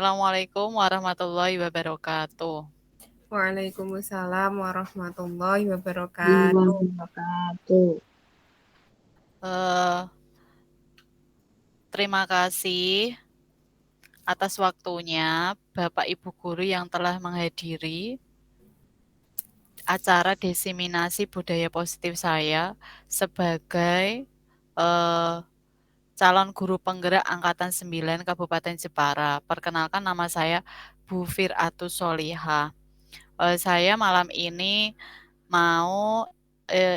Assalamualaikum warahmatullahi wabarakatuh. Waalaikumsalam warahmatullahi wabarakatuh. Wabarakatuh. Eh, Terima kasih atas waktunya Bapak Ibu Guru yang telah menghadiri acara diseminasi budaya positif saya sebagai eh, calon guru penggerak Angkatan 9 Kabupaten Jepara. Perkenalkan, nama saya Bu Firatus Solihah. Saya malam ini mau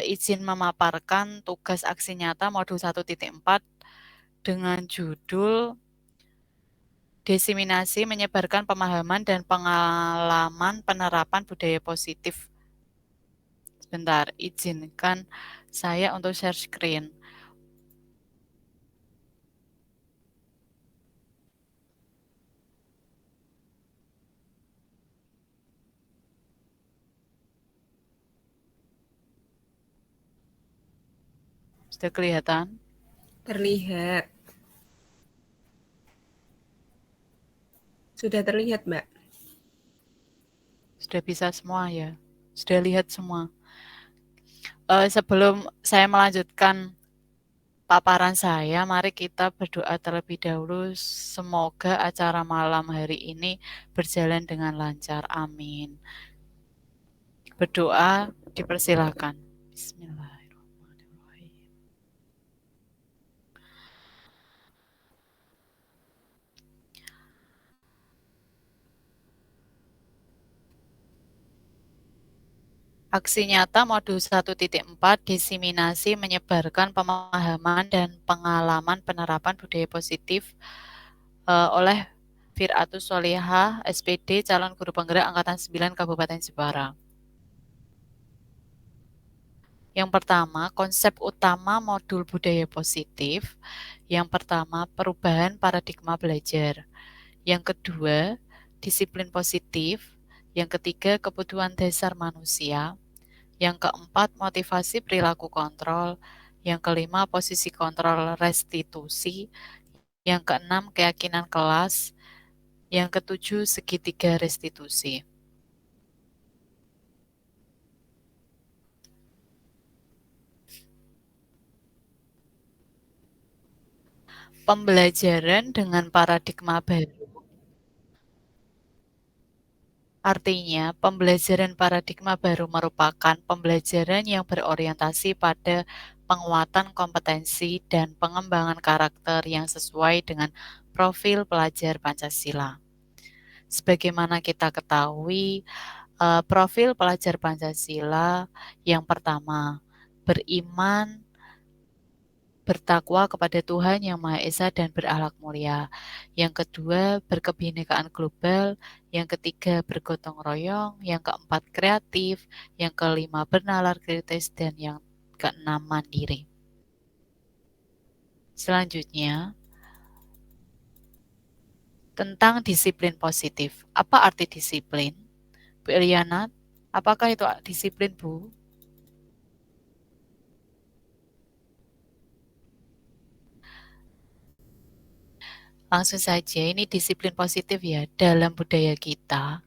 izin memaparkan tugas aksi nyata modul 1.4 dengan judul Diseminasi Menyebarkan Pemahaman dan Pengalaman Penerapan Budaya Positif. Sebentar, izinkan saya untuk share screen. Sudah kelihatan? Terlihat. Sudah terlihat, Mbak. Sudah bisa semua ya? Sudah lihat semua? Sebelum saya melanjutkan paparan saya, mari kita berdoa terlebih dahulu. Semoga acara malam hari ini berjalan dengan lancar. Amin. Berdoa dipersilakan. Bismillahirrahmanirrahim. Aksi nyata modul 1.4 diseminasi menyebarkan pemahaman dan pengalaman penerapan budaya positif oleh Firatus Solihah, SPD, calon guru penggerak Angkatan 9 Kabupaten Jepara. Yang pertama, konsep utama modul budaya positif. Yang pertama, perubahan paradigma belajar. Yang kedua, disiplin positif. Yang ketiga, kebutuhan dasar manusia. Yang keempat, motivasi perilaku kontrol. Yang kelima, posisi kontrol restitusi. Yang keenam, keyakinan kelas. Yang ketujuh, segitiga restitusi. Pembelajaran dengan paradigma baru. Artinya, pembelajaran paradigma baru merupakan pembelajaran yang berorientasi pada penguatan kompetensi dan pengembangan karakter yang sesuai dengan profil pelajar Pancasila. Sebagaimana kita ketahui, profil pelajar Pancasila yang pertama, beriman, bertakwa kepada Tuhan Yang Maha Esa dan berakhlak mulia. Yang kedua, berkebinekaan global. Yang ketiga, bergotong royong. Yang keempat, kreatif. Yang kelima, bernalar kritis. Dan yang keenam, mandiri. Selanjutnya, tentang disiplin positif. Apa arti disiplin? Bu Eliana, apakah itu disiplin, Bu? Langsung saja, ini disiplin positif ya. Dalam budaya kita,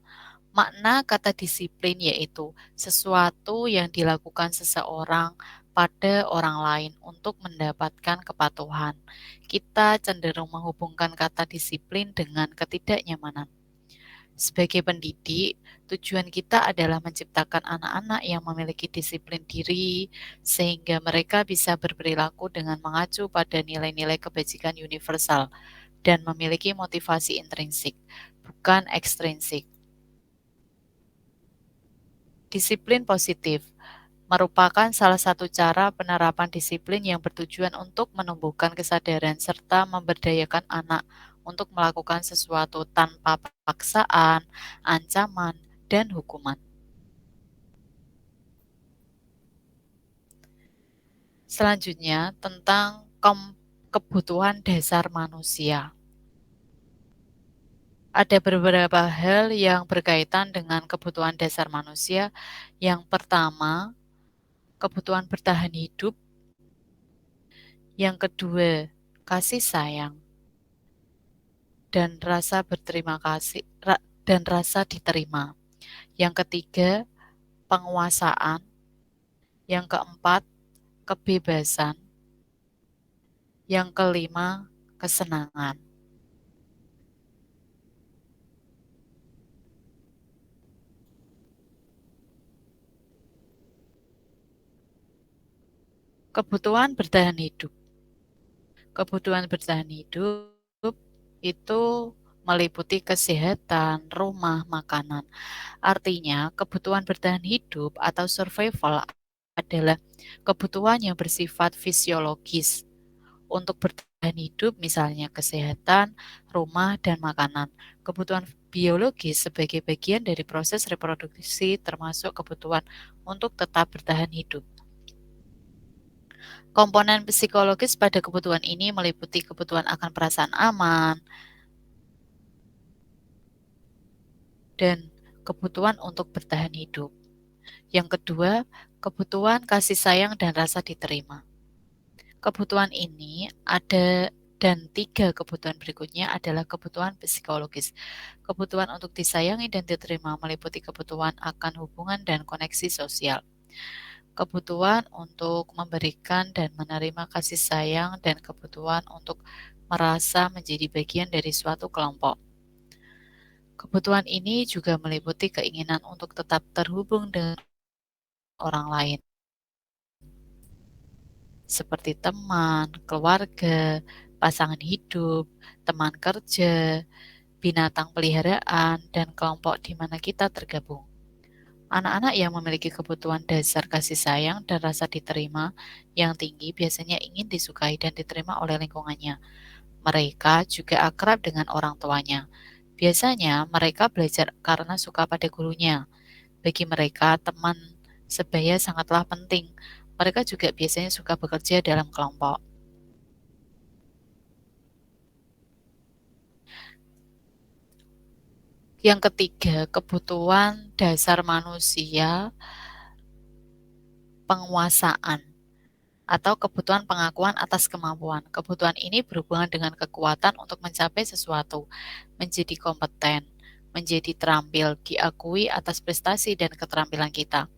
makna kata disiplin yaitu sesuatu yang dilakukan seseorang pada orang lain untuk mendapatkan kepatuhan. Kita cenderung menghubungkan kata disiplin dengan ketidaknyamanan. Sebagai pendidik, tujuan kita adalah menciptakan anak-anak yang memiliki disiplin diri, sehingga mereka bisa berperilaku dengan mengacu pada nilai-nilai kebajikan universal dan memiliki motivasi intrinsik, bukan ekstrinsik. Disiplin positif merupakan salah satu cara penerapan disiplin yang bertujuan untuk menumbuhkan kesadaran serta memberdayakan anak untuk melakukan sesuatu tanpa paksaan, ancaman, dan hukuman. Selanjutnya, tentang kebutuhan dasar manusia. Ada beberapa hal yang berkaitan dengan kebutuhan dasar manusia. Yang pertama, kebutuhan bertahan hidup. Yang kedua, kasih sayang. dan rasa berterima kasih dan rasa diterima. Yang ketiga, penguasaan. Yang keempat, kebebasan. Yang kelima, kesenangan. Kebutuhan bertahan hidup. Kebutuhan bertahan hidup itu meliputi kesehatan, rumah, makanan. Artinya, kebutuhan bertahan hidup atau survival adalah kebutuhan yang bersifat fisiologis. Untuk bertahan hidup, misalnya kesehatan, rumah, dan makanan. Kebutuhan biologis sebagai bagian dari proses reproduksi termasuk kebutuhan untuk tetap bertahan hidup. Komponen psikologis pada kebutuhan ini meliputi kebutuhan akan perasaan aman dan kebutuhan untuk bertahan hidup. Yang kedua, kebutuhan kasih sayang dan rasa diterima. Kebutuhan ini ada dan 3 kebutuhan berikutnya adalah kebutuhan psikologis. Kebutuhan untuk disayangi dan diterima meliputi kebutuhan akan hubungan dan koneksi sosial. Kebutuhan untuk memberikan dan menerima kasih sayang dan kebutuhan untuk merasa menjadi bagian dari suatu kelompok. Kebutuhan ini juga meliputi keinginan untuk tetap terhubung dengan orang lain, seperti teman, keluarga, pasangan hidup, teman kerja, binatang peliharaan, dan kelompok di mana kita tergabung. Anak-anak yang memiliki kebutuhan dasar kasih sayang dan rasa diterima yang tinggi biasanya ingin disukai dan diterima oleh lingkungannya. Mereka juga akrab dengan orang tuanya. Biasanya mereka belajar karena suka pada gurunya. Bagi mereka, teman sebaya sangatlah penting. Mereka juga biasanya suka bekerja dalam kelompok. Yang ketiga, kebutuhan dasar manusia, penguasaan, atau kebutuhan pengakuan atas kemampuan. Kebutuhan ini berhubungan dengan kekuatan untuk mencapai sesuatu, menjadi kompeten, menjadi terampil, diakui atas prestasi dan keterampilan kita,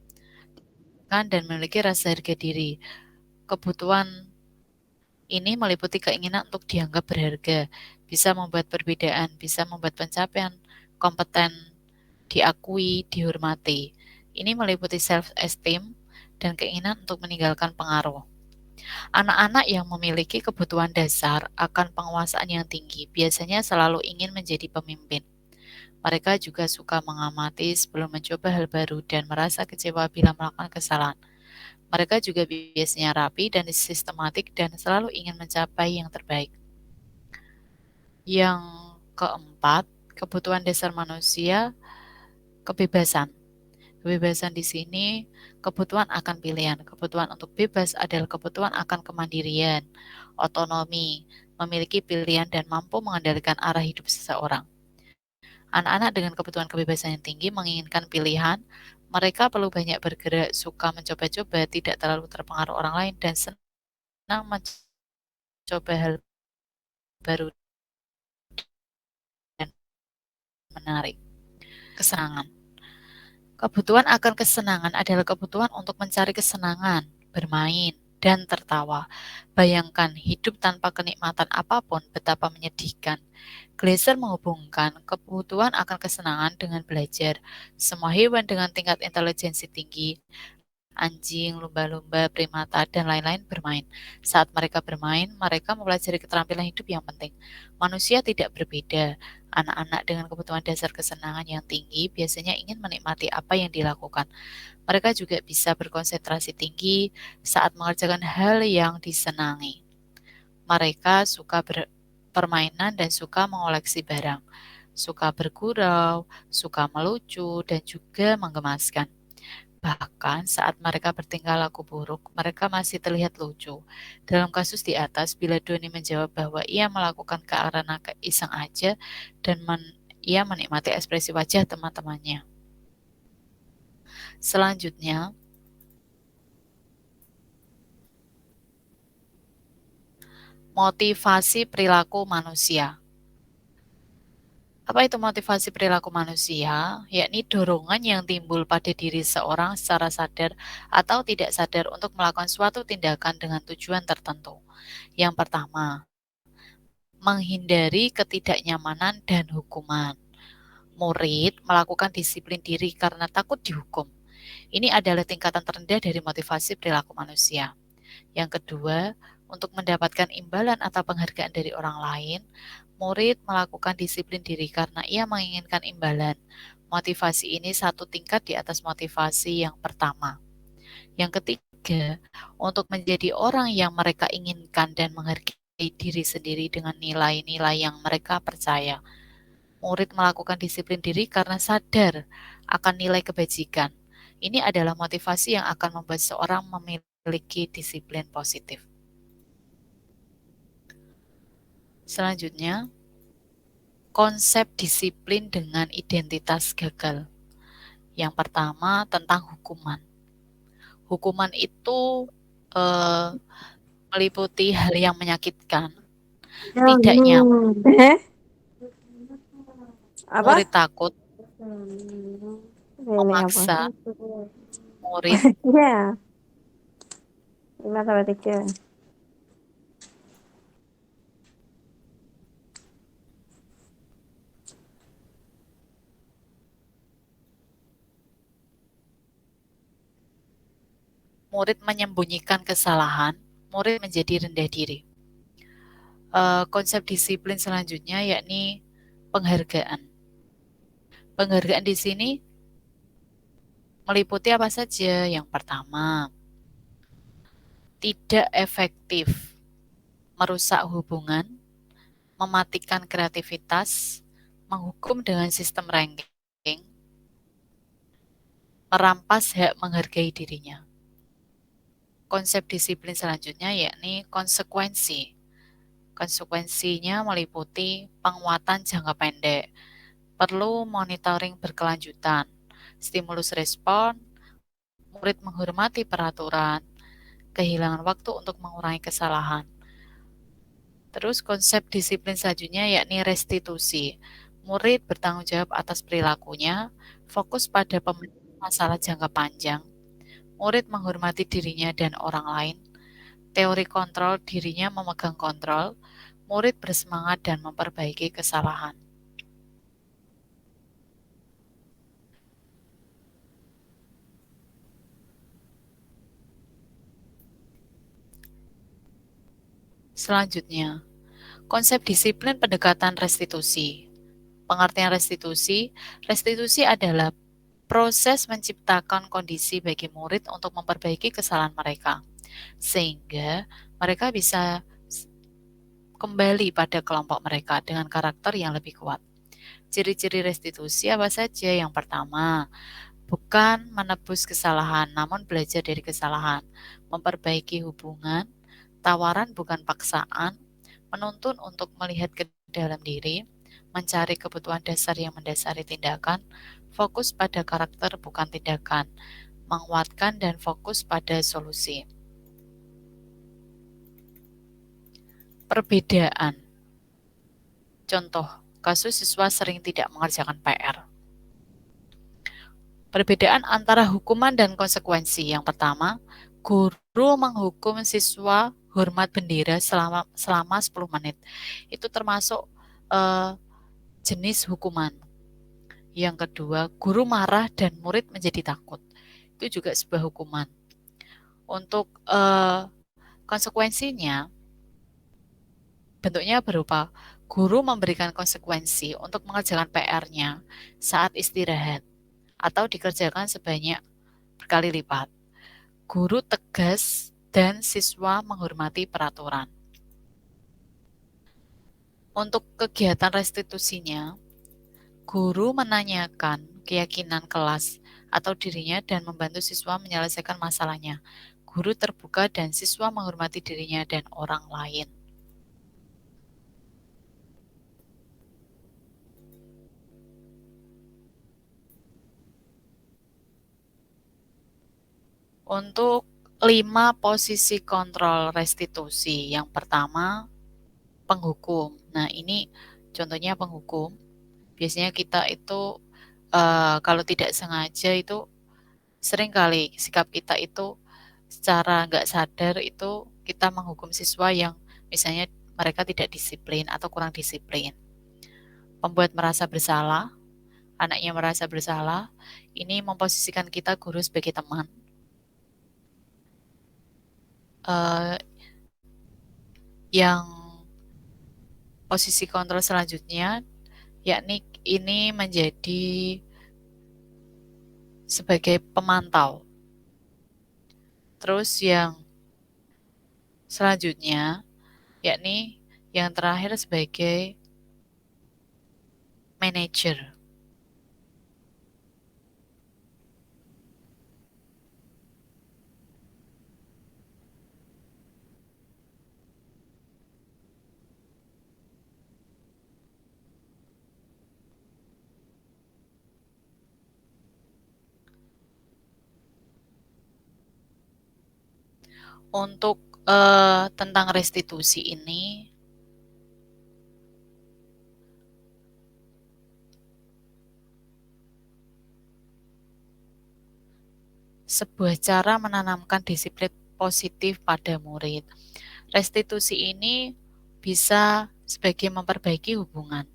dan memiliki rasa harga diri. Kebutuhan ini meliputi keinginan untuk dianggap berharga, bisa membuat perbedaan, bisa membuat pencapaian kompeten, diakui, dihormati. Ini meliputi self-esteem dan keinginan untuk meninggalkan pengaruh. Anak-anak yang memiliki kebutuhan dasar akan penguasaan yang tinggi biasanya selalu ingin menjadi pemimpin. Mereka juga suka mengamati sebelum mencoba hal baru dan merasa kecewa bila melakukan kesalahan. Mereka juga biasanya rapi dan sistematik dan selalu ingin mencapai yang terbaik. Yang keempat, kebutuhan dasar manusia, kebebasan. Kebebasan di sini kebutuhan akan pilihan. Kebutuhan untuk bebas adalah kebutuhan akan kemandirian, otonomi, memiliki pilihan dan mampu mengendalikan arah hidup seseorang. Anak-anak dengan kebutuhan kebebasan yang tinggi menginginkan pilihan, mereka perlu banyak bergerak, suka mencoba-coba, tidak terlalu terpengaruh orang lain, dan senang mencoba hal baru dan menarik. Kesenangan. Kebutuhan akan kesenangan adalah kebutuhan untuk mencari kesenangan, bermain, dan tertawa. Bayangkan hidup tanpa kenikmatan apapun betapa menyedihkan. Glaser menghubungkan kebutuhan akan kesenangan dengan belajar. Semua hewan dengan tingkat intelijensi tinggi, anjing, lumba-lumba, primata, dan lain-lain bermain. Saat mereka bermain, mereka mempelajari keterampilan hidup yang penting. Manusia tidak berbeda. Anak-anak dengan kebutuhan dasar kesenangan yang tinggi biasanya ingin menikmati apa yang dilakukan. Mereka juga bisa berkonsentrasi tinggi saat mengerjakan hal yang disenangi. Mereka suka permainan dan suka mengoleksi barang, suka bergurau, suka melucu, dan juga menggemaskan. Bahkan saat mereka bertingkah laku buruk, mereka masih terlihat lucu. Dalam kasus di atas, bila Doni menjawab bahwa ia melakukan karena iseng aja dan ia menikmati ekspresi wajah teman-temannya. Selanjutnya, motivasi perilaku manusia. Apa itu motivasi perilaku manusia? Yakni dorongan yang timbul pada diri seorang secara sadar atau tidak sadar untuk melakukan suatu tindakan dengan tujuan tertentu. Yang pertama, menghindari ketidaknyamanan dan hukuman. Murid melakukan disiplin diri karena takut dihukum. Ini adalah tingkatan terendah dari motivasi perilaku manusia. Yang kedua, untuk mendapatkan imbalan atau penghargaan dari orang lain, murid melakukan disiplin diri karena ia menginginkan imbalan. Motivasi ini satu tingkat di atas motivasi yang pertama. Yang ketiga, untuk menjadi orang yang mereka inginkan dan menghargai diri sendiri dengan nilai-nilai yang mereka percaya. Murid melakukan disiplin diri karena sadar akan nilai kebajikan. Ini adalah motivasi yang akan membuat seorang memiliki disiplin positif. Selanjutnya, konsep disiplin dengan identitas gagal. Yang pertama tentang hukuman. Hukuman itu meliputi hal yang menyakitkan, tidak nyaman, Apa? murid takut, Ini apa? memaksa, murid Ya, 5 sampai 7. murid menyembunyikan kesalahan, murid menjadi rendah diri. Konsep disiplin selanjutnya yakni penghargaan. Penghargaan di sini meliputi apa saja? Yang pertama, tidak efektif, merusak hubungan, mematikan kreativitas, menghukum dengan sistem ranking, merampas hak menghargai dirinya. Konsep disiplin selanjutnya yakni konsekuensi. Konsekuensinya meliputi penguatan jangka pendek, perlu monitoring berkelanjutan, stimulus respon, murid menghormati peraturan, kehilangan waktu untuk mengurangi kesalahan. Terus konsep disiplin selanjutnya yakni restitusi. Murid bertanggung jawab atas perilakunya, fokus pada pemecahan masalah jangka panjang. Murid menghormati dirinya dan orang lain. Teori kontrol, dirinya memegang kontrol. Murid bersemangat dan memperbaiki kesalahan. Selanjutnya, konsep disiplin pendekatan restitusi. Pengertian restitusi, restitusi adalah proses menciptakan kondisi bagi murid untuk memperbaiki kesalahan mereka, sehingga mereka bisa kembali pada kelompok mereka dengan karakter yang lebih kuat. Ciri-ciri restitusi apa saja? Yang pertama, bukan menebus kesalahan, namun belajar dari kesalahan, memperbaiki hubungan, tawaran bukan paksaan, menuntun untuk melihat ke dalam diri, mencari kebutuhan dasar yang mendasari tindakan, fokus pada karakter bukan tindakan, menguatkan dan fokus pada solusi. Perbedaan. Contoh, kasus siswa sering tidak mengerjakan PR. Perbedaan antara hukuman dan konsekuensi. Yang pertama, guru menghukum siswa hormat bendera selama 10 menit. Itu termasuk jenis hukuman. Yang kedua, guru marah dan murid menjadi takut. Itu juga sebuah hukuman. Untuk konsekuensinya, bentuknya berupa guru memberikan konsekuensi untuk mengerjakan PR-nya saat istirahat atau dikerjakan sebanyak berkali lipat. Guru tegas dan siswa menghormati peraturan. Untuk kegiatan restitusinya, guru menanyakan keyakinan kelas atau dirinya dan membantu siswa menyelesaikan masalahnya. Guru terbuka dan siswa menghormati dirinya dan orang lain. Untuk 5 posisi kontrol restitusi. Yang pertama, penghukum. Nah, ini contohnya penghukum. biasanya kita itu kalau tidak sengaja itu sering kali sikap kita itu secara nggak sadar itu kita menghukum siswa yang misalnya mereka tidak disiplin atau kurang disiplin. Membuat merasa bersalah, anaknya merasa bersalah, ini memposisikan kita guru sebagai teman. Yang posisi kontrol selanjutnya, yakni ini menjadi sebagai pemantau. Terus yang selanjutnya, yakni yang terakhir sebagai manajer. Untuk tentang restitusi ini, sebuah cara menanamkan disiplin positif pada murid. Restitusi ini bisa sebagai memperbaiki hubungan.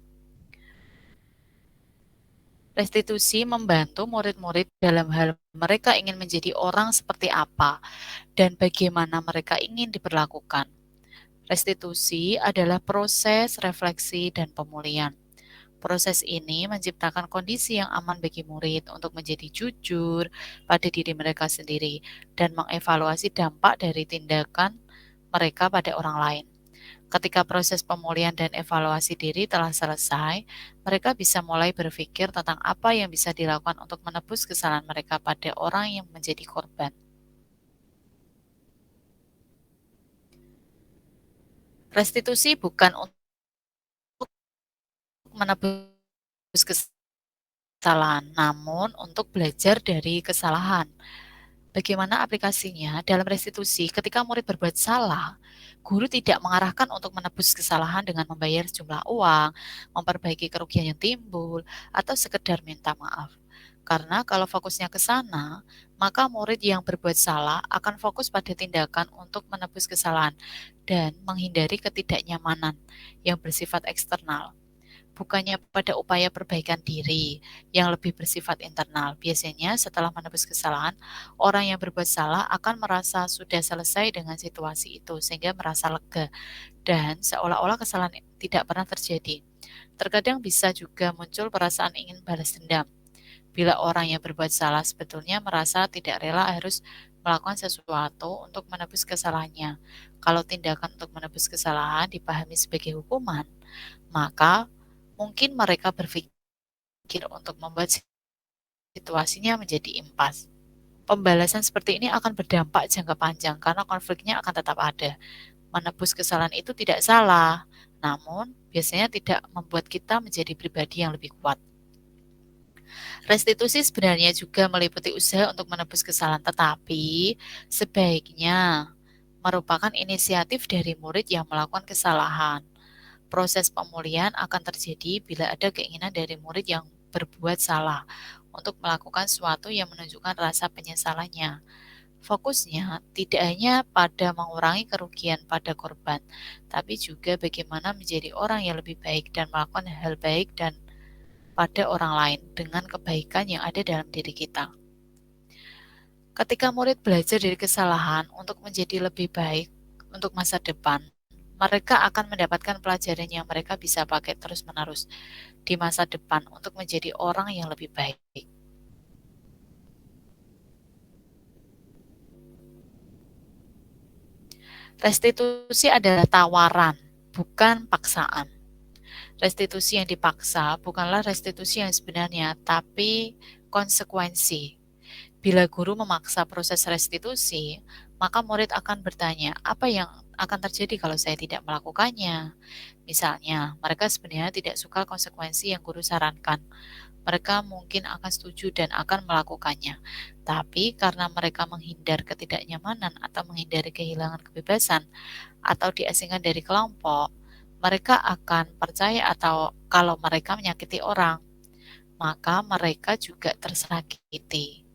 Restitusi membantu murid-murid dalam hal mereka ingin menjadi orang seperti apa dan bagaimana mereka ingin diperlakukan. Restitusi adalah proses refleksi dan pemulihan. Proses ini menciptakan kondisi yang aman bagi murid untuk menjadi jujur pada diri mereka sendiri dan mengevaluasi dampak dari tindakan mereka pada orang lain. Ketika proses pemulihan dan evaluasi diri telah selesai, mereka bisa mulai berpikir tentang apa yang bisa dilakukan untuk menebus kesalahan mereka pada orang yang menjadi korban. Restitusi bukan untuk menebus kesalahan, namun untuk belajar dari kesalahan. Bagaimana aplikasinya? Dalam restitusi, ketika murid berbuat salah, guru tidak mengarahkan untuk menebus kesalahan dengan membayar sejumlah uang, memperbaiki kerugian yang timbul, atau sekedar minta maaf. Karena kalau fokusnya ke sana, maka murid yang berbuat salah akan fokus pada tindakan untuk menebus kesalahan dan menghindari ketidaknyamanan yang bersifat eksternal, bukannya pada upaya perbaikan diri yang lebih bersifat internal. Biasanya setelah menebus kesalahan, orang yang berbuat salah akan merasa sudah selesai dengan situasi itu sehingga merasa lega dan seolah-olah kesalahan tidak pernah terjadi. Terkadang bisa juga muncul perasaan ingin balas dendam. Bila orang yang berbuat salah sebetulnya merasa tidak rela harus melakukan sesuatu untuk menebus kesalahannya. Kalau tindakan untuk menebus kesalahan dipahami sebagai hukuman, maka mungkin mereka berpikir untuk membuat situasinya menjadi impas. Pembalasan seperti ini akan berdampak jangka panjang karena konfliknya akan tetap ada. Menebus kesalahan itu tidak salah, namun biasanya tidak membuat kita menjadi pribadi yang lebih kuat. Restitusi sebenarnya juga meliputi usaha untuk menebus kesalahan, tetapi sebaiknya merupakan inisiatif dari murid yang melakukan kesalahan. Proses pemulihan akan terjadi bila ada keinginan dari murid yang berbuat salah untuk melakukan sesuatu yang menunjukkan rasa penyesalannya. Fokusnya tidak hanya pada mengurangi kerugian pada korban, tapi juga bagaimana menjadi orang yang lebih baik dan melakukan hal baik dan pada orang lain dengan kebaikan yang ada dalam diri kita. Ketika murid belajar dari kesalahan untuk menjadi lebih baik untuk masa depan, mereka akan mendapatkan pelajaran yang mereka bisa pakai terus-menerus di masa depan untuk menjadi orang yang lebih baik. Restitusi adalah tawaran, bukan paksaan. Restitusi yang dipaksa bukanlah restitusi yang sebenarnya, tapi konsekuensi. Bila guru memaksa proses restitusi, maka murid akan bertanya, apa yang akan terjadi kalau saya tidak melakukannya? Misalnya, mereka sebenarnya tidak suka konsekuensi yang guru sarankan. Mereka mungkin akan setuju dan akan melakukannya. Tapi karena mereka menghindar ketidaknyamanan atau menghindari kehilangan kebebasan atau diasingkan dari kelompok, mereka akan percaya atau kalau mereka menyakiti orang, maka mereka juga tersakiti.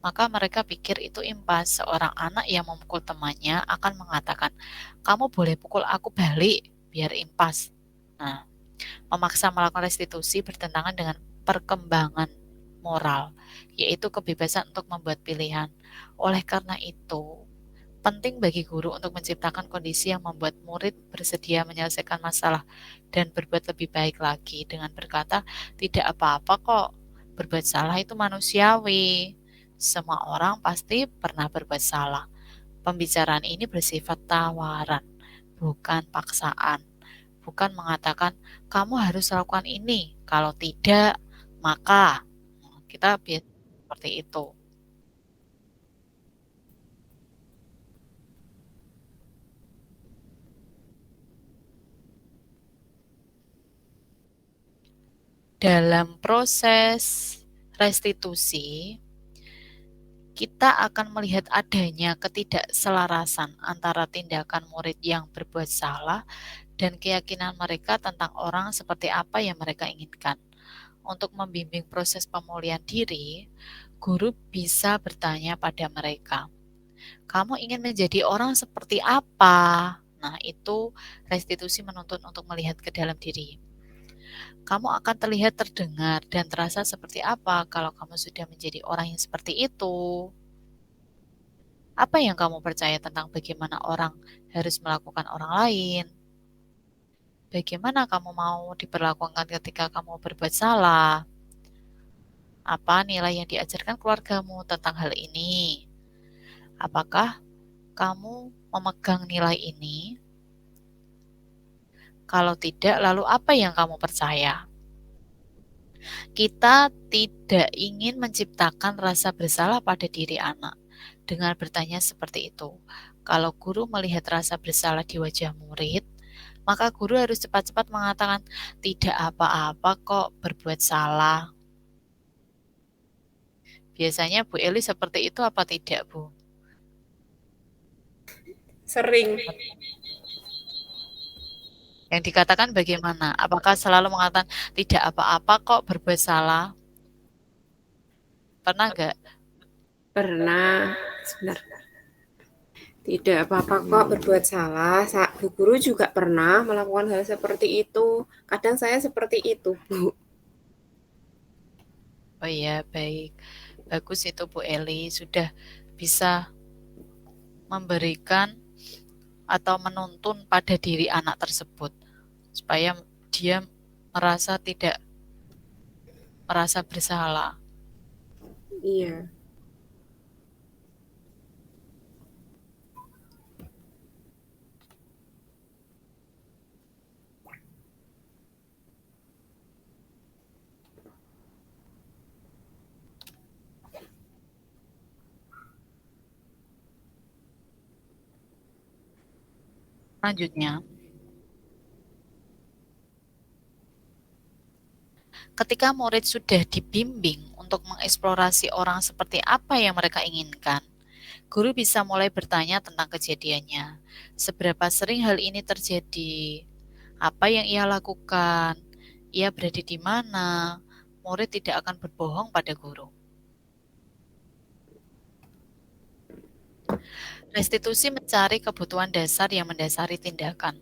Maka mereka pikir itu impas. Seorang anak yang memukul temannya akan mengatakan, kamu boleh pukul aku balik, biar impas. Nah, memaksa melakukan restitusi bertentangan dengan perkembangan moral, yaitu kebebasan untuk membuat pilihan. Oleh karena itu, penting bagi guru untuk menciptakan kondisi yang membuat murid bersedia menyelesaikan masalah dan berbuat lebih baik lagi dengan berkata, tidak apa-apa kok, berbuat salah itu manusiawi. Semua orang pasti pernah berbuat salah. Pembicaraan ini bersifat tawaran, bukan paksaan. Bukan mengatakan, kamu harus lakukan ini, kalau tidak, maka kita biasa seperti itu. Dalam proses restitusi, kita akan melihat adanya ketidakselarasan antara tindakan murid yang berbuat salah dan keyakinan mereka tentang orang seperti apa yang mereka inginkan. Untuk membimbing proses pemulihan diri, guru bisa bertanya pada mereka, kamu ingin menjadi orang seperti apa? Nah, itu restitusi menuntut untuk melihat ke dalam diri. Kamu akan terlihat, terdengar, dan terasa seperti apa kalau kamu sudah menjadi orang yang seperti itu? Apa yang kamu percaya tentang bagaimana orang harus melakukan orang lain? Bagaimana kamu mau diperlakukan ketika kamu berbuat salah? Apa nilai yang diajarkan keluargamu tentang hal ini? Apakah kamu memegang nilai ini? Kalau tidak, lalu apa yang kamu percaya? Kita tidak ingin menciptakan rasa bersalah pada diri anak dengan bertanya seperti itu. Kalau guru melihat rasa bersalah di wajah murid, maka guru harus cepat-cepat mengatakan, tidak apa-apa kok berbuat salah. Biasanya Bu Eli seperti itu apa tidak, Bu? Sering. Yang dikatakan bagaimana? Apakah selalu mengatakan, tidak apa-apa kok berbuat salah? Pernah nggak? Pernah. Sebentar. Tidak apa-apa kok berbuat salah. Bu guru juga pernah melakukan hal seperti itu. Kadang saya seperti itu, Bu. Oh iya, baik. Bagus itu Bu Eli, sudah bisa memberikan atau menuntun pada diri anak tersebut supaya dia tidak merasa bersalah. Iya. Selanjutnya, ketika murid sudah dibimbing untuk mengeksplorasi orang seperti apa yang mereka inginkan, guru bisa mulai bertanya tentang kejadiannya. Seberapa sering hal ini terjadi? Apa yang ia lakukan? Ia berada di mana? Murid tidak akan berbohong pada guru. Restitusi mencari kebutuhan dasar yang mendasari tindakan.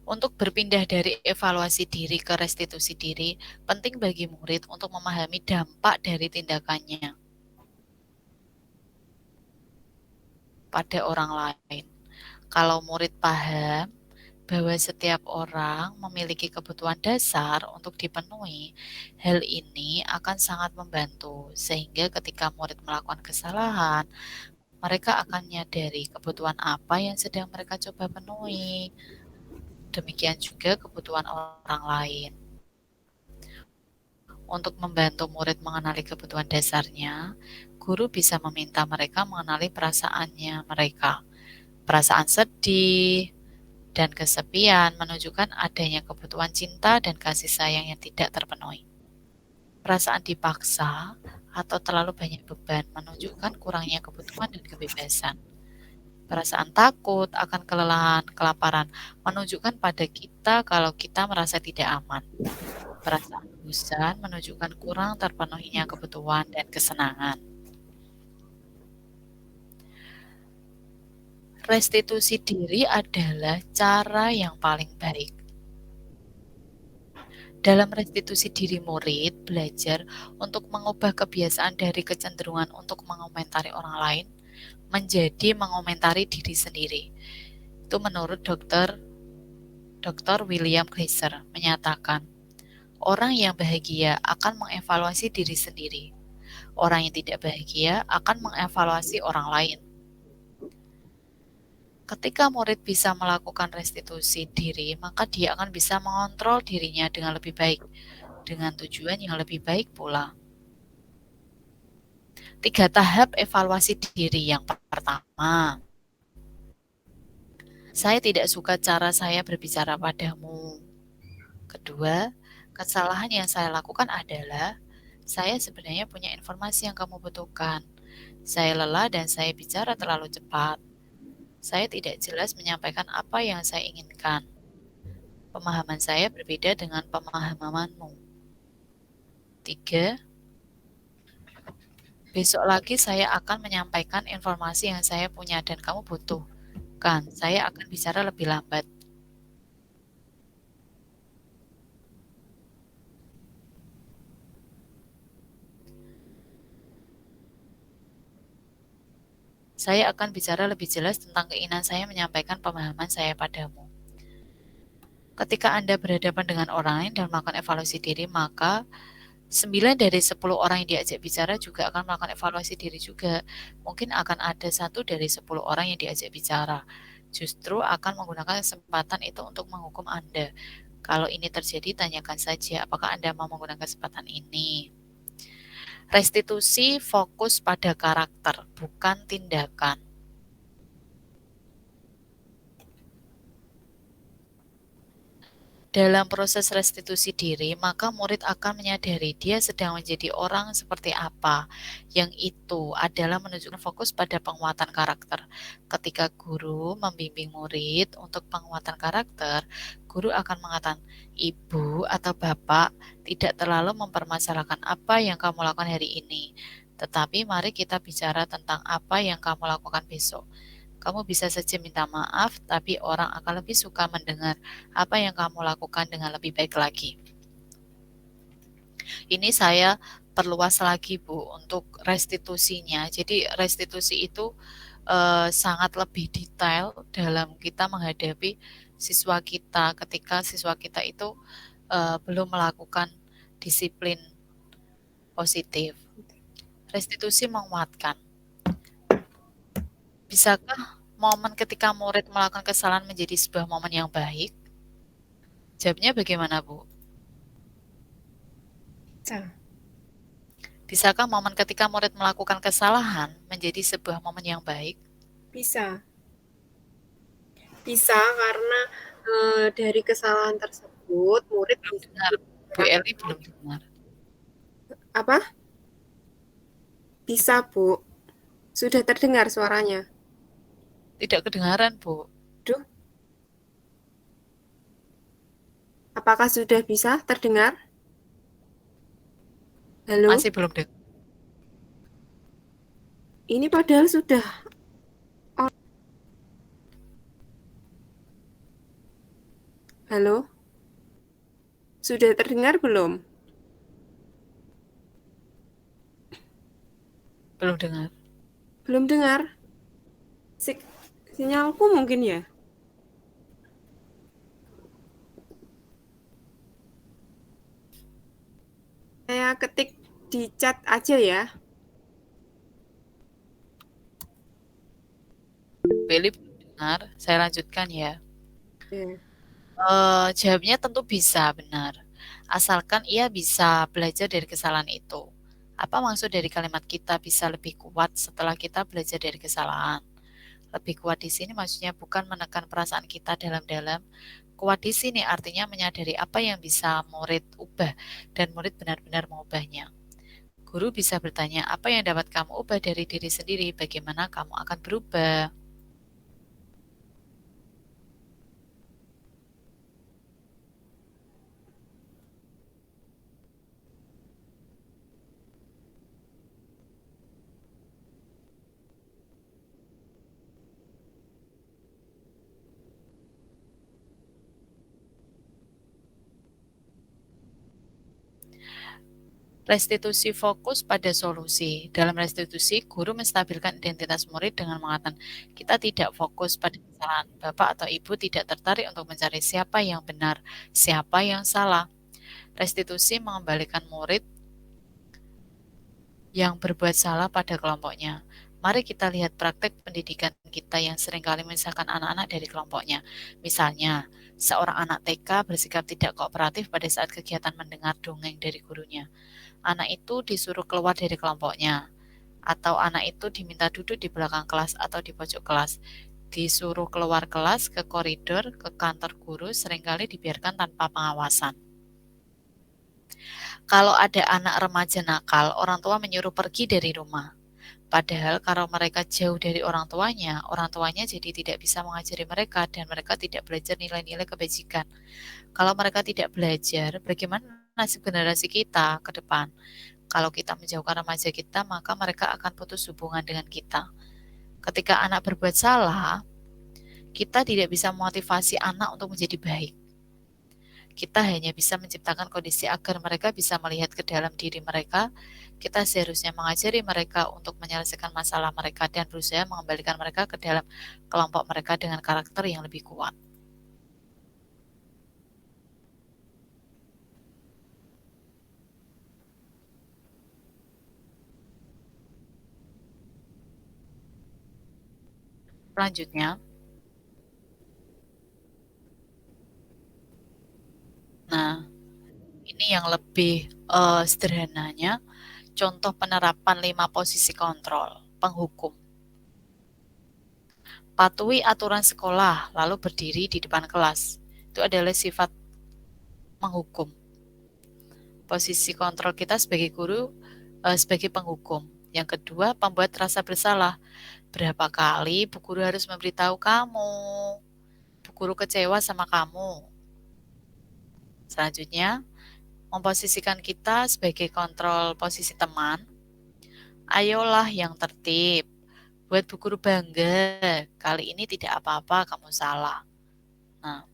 Untuk berpindah dari evaluasi diri ke restitusi diri, penting bagi murid untuk memahami dampak dari tindakannya pada orang lain. Kalau murid paham bahwa setiap orang memiliki kebutuhan dasar untuk dipenuhi, hal ini akan sangat membantu, sehingga ketika murid melakukan kesalahan, mereka akan menyadari kebutuhan apa yang sedang mereka coba penuhi. Demikian juga kebutuhan orang lain. Untuk membantu murid mengenali kebutuhan dasarnya, guru bisa meminta mereka mengenali perasaannya mereka. Perasaan sedih dan kesepian menunjukkan adanya kebutuhan cinta dan kasih sayang yang tidak terpenuhi. Perasaan dipaksa atau terlalu banyak beban menunjukkan kurangnya kebutuhan dan kebebasan. Perasaan takut akan kelelahan, kelaparan menunjukkan pada kita kalau kita merasa tidak aman. Perasaan bosan menunjukkan kurang terpenuhinya kebutuhan dan kesenangan. Restitusi diri adalah cara yang paling baik. Dalam restitusi diri, murid belajar untuk mengubah kebiasaan dari kecenderungan untuk mengomentari orang lain menjadi mengomentari diri sendiri. Itu menurut Dr. William Glasser menyatakan, orang yang bahagia akan mengevaluasi diri sendiri. Orang yang tidak bahagia akan mengevaluasi orang lain. Ketika murid bisa melakukan restitusi diri, maka dia akan bisa mengontrol dirinya dengan lebih baik, dengan tujuan yang lebih baik pula. 3 tahap evaluasi diri. Yang pertama, saya tidak suka cara saya berbicara padamu. Kedua, kesalahan yang saya lakukan adalah saya sebenarnya punya informasi yang kamu butuhkan. Saya lelah dan saya bicara terlalu cepat. Saya tidak jelas menyampaikan apa yang saya inginkan. Pemahaman saya berbeda dengan pemahamanmu. 3. Besok lagi saya akan menyampaikan informasi yang saya punya dan kamu butuhkan. Saya akan bicara lebih lambat. Saya akan bicara lebih jelas tentang keinginan saya menyampaikan pemahaman saya padamu. Ketika Anda berhadapan dengan orang lain dan melakukan evaluasi diri, maka 9 dari 10 orang yang diajak bicara juga akan melakukan evaluasi diri juga. Mungkin akan ada 1 dari 10 orang yang diajak bicara. Justru akan menggunakan kesempatan itu untuk menghukum Anda. Kalau ini terjadi, tanyakan saja apakah Anda mau menggunakan kesempatan ini. Restitusi fokus pada karakter, bukan tindakan. Dalam proses restitusi diri, maka murid akan menyadari dia sedang menjadi orang seperti apa. Yang itu adalah menunjukkan fokus pada penguatan karakter. Ketika guru membimbing murid untuk penguatan karakter, guru akan mengatakan, Ibu atau Bapak tidak terlalu mempermasalahkan apa yang kamu lakukan hari ini. Tetapi mari kita bicara tentang apa yang kamu lakukan besok. Kamu bisa saja minta maaf, tapi orang akan lebih suka mendengar apa yang kamu lakukan dengan lebih baik lagi. Ini saya perluas lagi, Bu, untuk restitusinya. Jadi restitusi itu sangat lebih detail dalam kita menghadapi siswa kita ketika siswa kita itu belum melakukan disiplin positif. Restitusi menguatkan. Bisakah momen ketika murid melakukan kesalahan menjadi sebuah momen yang baik? Jawabnya bagaimana, Bu? Bisa. Bisakah momen ketika murid melakukan kesalahan menjadi sebuah momen yang baik? Bisa. Bisa karena dari kesalahan tersebut murid Belum bisa dengar. Bu Eli belum dengar. apa? Bisa, Bu. Sudah terdengar suaranya. Tidak kedengaran, Bu. Duh, apakah sudah bisa terdengar? Halo? Masih belum dengar. Ini padahal sudah. Halo? Sudah terdengar belum? Belum dengar. Belum dengar? Sinyalku mungkin ya? Saya ketik di chat aja ya. Bu Eli belum dengar. Saya lanjutkan ya. Ya. Jawabnya tentu bisa, benar. Asalkan ia bisa belajar dari kesalahan itu. Apa maksud dari kalimat kita bisa lebih kuat setelah kita belajar dari kesalahan? Lebih kuat di sini maksudnya bukan menekan perasaan kita dalam-dalam. Kuat di sini artinya menyadari apa yang bisa murid ubah dan murid benar-benar mengubahnya. Guru bisa bertanya, apa yang dapat kamu ubah dari diri sendiri? Bagaimana kamu akan berubah? Restitusi fokus pada solusi. Dalam restitusi, guru menstabilkan identitas murid dengan mengatakan, kita tidak fokus pada kesalahan. Bapak atau Ibu tidak tertarik untuk mencari siapa yang benar, siapa yang salah. Restitusi mengembalikan murid yang berbuat salah pada kelompoknya. Mari kita lihat praktek pendidikan kita yang seringkali memisahkan anak-anak dari kelompoknya. Misalnya, seorang anak TK bersikap tidak kooperatif pada saat kegiatan mendengar dongeng dari gurunya. Anak itu disuruh keluar dari kelompoknya, atau anak itu diminta duduk di belakang kelas atau di pojok kelas. Disuruh keluar kelas, ke koridor, ke kantor guru, seringkali dibiarkan tanpa pengawasan. Kalau ada anak remaja nakal, orang tua menyuruh pergi dari rumah. Padahal kalau mereka jauh dari orang tuanya jadi tidak bisa mengajari mereka dan mereka tidak belajar nilai-nilai kebajikan. Kalau mereka tidak belajar, bagaimana nasib generasi kita ke depan? Kalau kita menjauhkan remaja kita, maka mereka akan putus hubungan dengan kita. Ketika anak berbuat salah, kita tidak bisa memotivasi anak untuk menjadi baik. Kita hanya bisa menciptakan kondisi agar mereka bisa melihat ke dalam diri mereka. Kita seharusnya mengajari mereka untuk menyelesaikan masalah mereka dan berusaha mengembalikan mereka ke dalam kelompok mereka dengan karakter yang lebih kuat. Selanjutnya, nah ini yang lebih sederhananya, contoh penerapan 5 posisi kontrol, penghukum. Patuhi aturan sekolah, lalu berdiri di depan kelas. Itu adalah sifat menghukum. Posisi kontrol kita sebagai guru, sebagai penghukum. Yang kedua, pembuat rasa bersalah. Berapa kali Bu Guru harus memberitahu kamu? Bu Guru kecewa sama kamu. Selanjutnya, memposisikan kita sebagai kontrol posisi teman. Ayolah yang tertib. Buat Bu Guru bangga. Kali ini tidak apa-apa, kamu salah. Nah,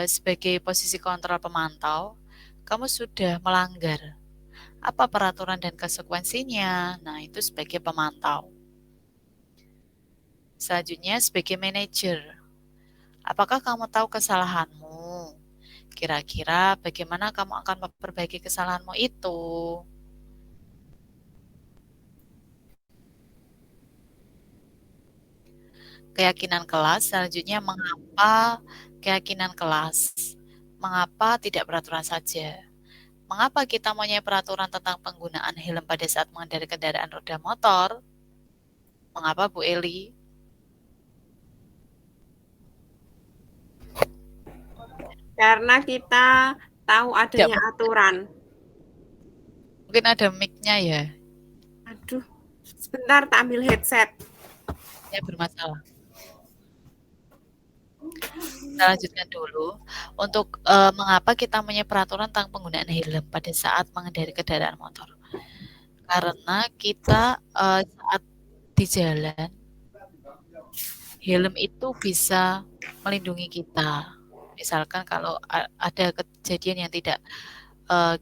sebagai posisi kontrol pemantau, kamu sudah melanggar. Apa peraturan dan konsekuensinya? Nah, itu sebagai pemantau. Selanjutnya, sebagai manajer. Apakah kamu tahu kesalahanmu? Kira-kira bagaimana kamu akan memperbaiki kesalahanmu itu? Keyakinan kelas, selanjutnya mengapa keyakinan kelas? Mengapa tidak peraturan saja? Mengapa kita mempunyai peraturan tentang penggunaan helm pada saat mengendarai kendaraan roda motor? Mengapa Bu Eli? Karena kita tahu Tidak, adanya aturan. mungkin ada mic-nya ya, Aduh, sebentar tak ambil headset. ya bermasalah. Kita lanjutkan dulu. Untuk mengapa kita punya peraturan tentang penggunaan helm pada saat mengendarai kendaraan motor? Karena kita saat di jalan, helm itu bisa melindungi kita. Misalkan kalau ada kejadian yang tidak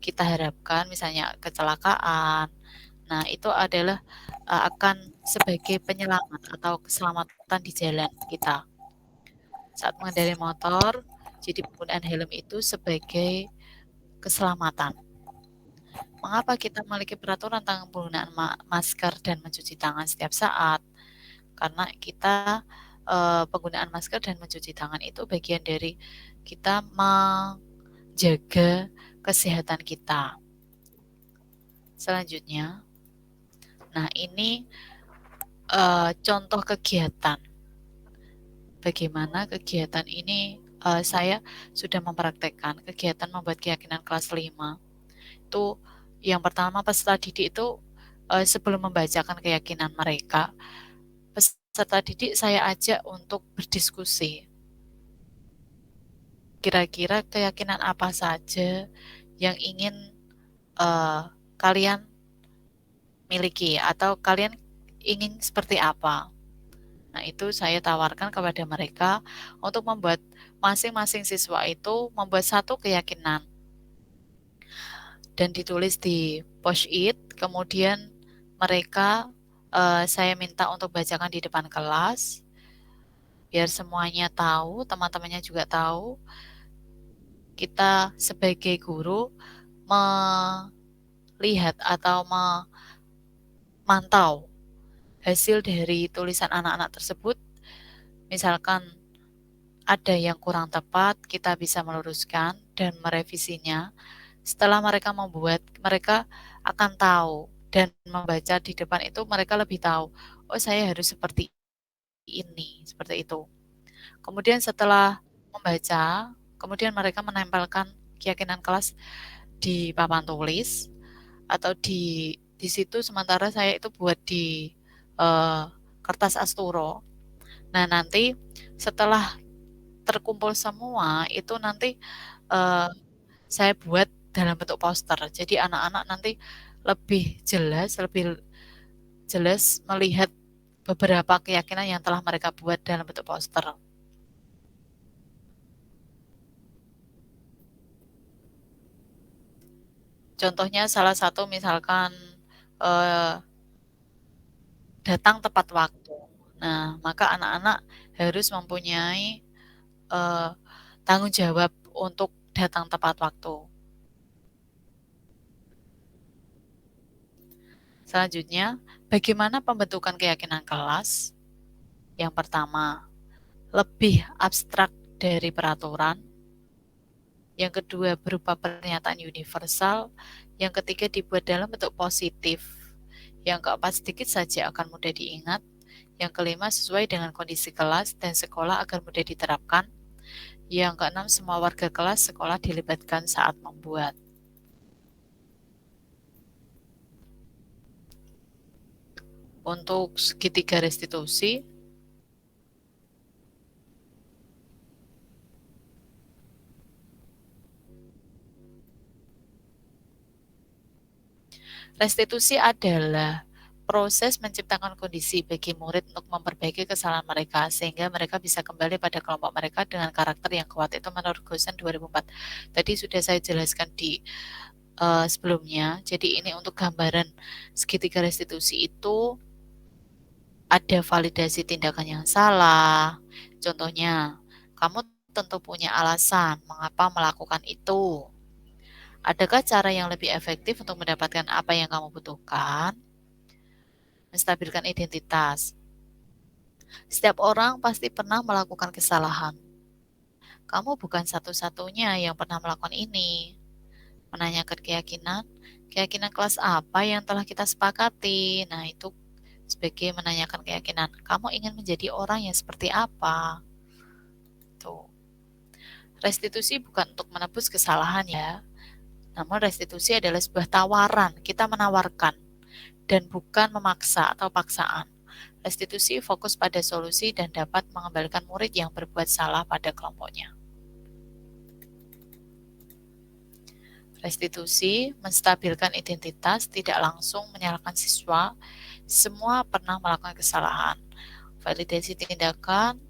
kita harapkan, misalnya kecelakaan, nah itu adalah akan sebagai penyelamat atau keselamatan di jalan kita. Saat mengendarai motor, jadi penggunaan helm itu sebagai keselamatan. Mengapa kita memiliki peraturan tentang penggunaan masker dan mencuci tangan setiap saat? Karena kita penggunaan masker dan mencuci tangan itu bagian dari kita menjaga kesehatan kita. Selanjutnya, nah ini contoh kegiatan. Bagaimana kegiatan ini saya sudah mempraktekkan kegiatan membuat keyakinan kelas 5. Itu yang pertama peserta didik itu sebelum membacakan keyakinan mereka, peserta didik saya ajak untuk berdiskusi. Kira-kira keyakinan apa saja yang ingin kalian miliki atau kalian ingin seperti apa? Nah, itu saya tawarkan kepada mereka untuk membuat masing-masing siswa itu membuat satu keyakinan. dan ditulis di post-it, kemudian mereka saya minta untuk bacakan di depan kelas, biar semuanya tahu, teman-temannya juga tahu, kita sebagai guru melihat atau memantau hasil dari tulisan anak-anak tersebut. Misalkan ada yang kurang tepat, kita bisa meluruskan dan merevisinya. Setelah mereka membuat, mereka akan tahu dan membaca di depan itu mereka lebih tahu, oh saya harus seperti ini, seperti itu. Kemudian setelah membaca, kemudian mereka menempelkan keyakinan kelas di papan tulis atau di situ, sementara saya itu buat di kertas asturo. Nah, nanti setelah terkumpul semua itu nanti saya buat dalam bentuk poster. Jadi anak-anak nanti lebih jelas melihat beberapa keyakinan yang telah mereka buat dalam bentuk poster. Contohnya salah satu misalkan datang tepat waktu. Nah, maka anak-anak harus mempunyai tanggung jawab untuk datang tepat waktu. Selanjutnya, bagaimana pembentukan keyakinan kelas? Yang pertama, lebih abstrak dari peraturan. Yang kedua, berupa pernyataan universal. Yang ketiga, dibuat dalam bentuk positif. Yang keempat, sedikit saja akan mudah diingat. Yang kelima, sesuai dengan kondisi kelas dan sekolah agar mudah diterapkan. Yang keenam, semua warga kelas sekolah dilibatkan saat membuat. Untuk segitiga restitusi, restitusi adalah proses menciptakan kondisi bagi murid untuk memperbaiki kesalahan mereka sehingga mereka bisa kembali pada kelompok mereka dengan karakter yang kuat. Itu menurut Gosen 2004. Tadi sudah saya jelaskan di sebelumnya. Jadi ini untuk gambaran segitiga restitusi itu ada validasi tindakan yang salah. Contohnya, kamu tentu punya alasan mengapa melakukan itu. Adakah cara yang lebih efektif untuk mendapatkan apa yang kamu butuhkan? Menstabilkan identitas. Setiap orang pasti pernah melakukan kesalahan. Kamu bukan satu-satunya yang pernah melakukan ini. Menanyakan keyakinan kelas apa yang telah kita sepakati. Nah, itu sebagai menanyakan keyakinan. Kamu ingin menjadi orang yang seperti apa? Tuh. Restitusi bukan untuk menebus kesalahan ya. Namun restitusi adalah sebuah tawaran. Kita menawarkan dan bukan memaksa atau paksaan. Restitusi fokus pada solusi dan dapat mengembalikan murid yang berbuat salah pada kelompoknya. Restitusi menstabilkan identitas, tidak langsung menyalahkan siswa. Semua pernah melakukan kesalahan. Validasi tindakan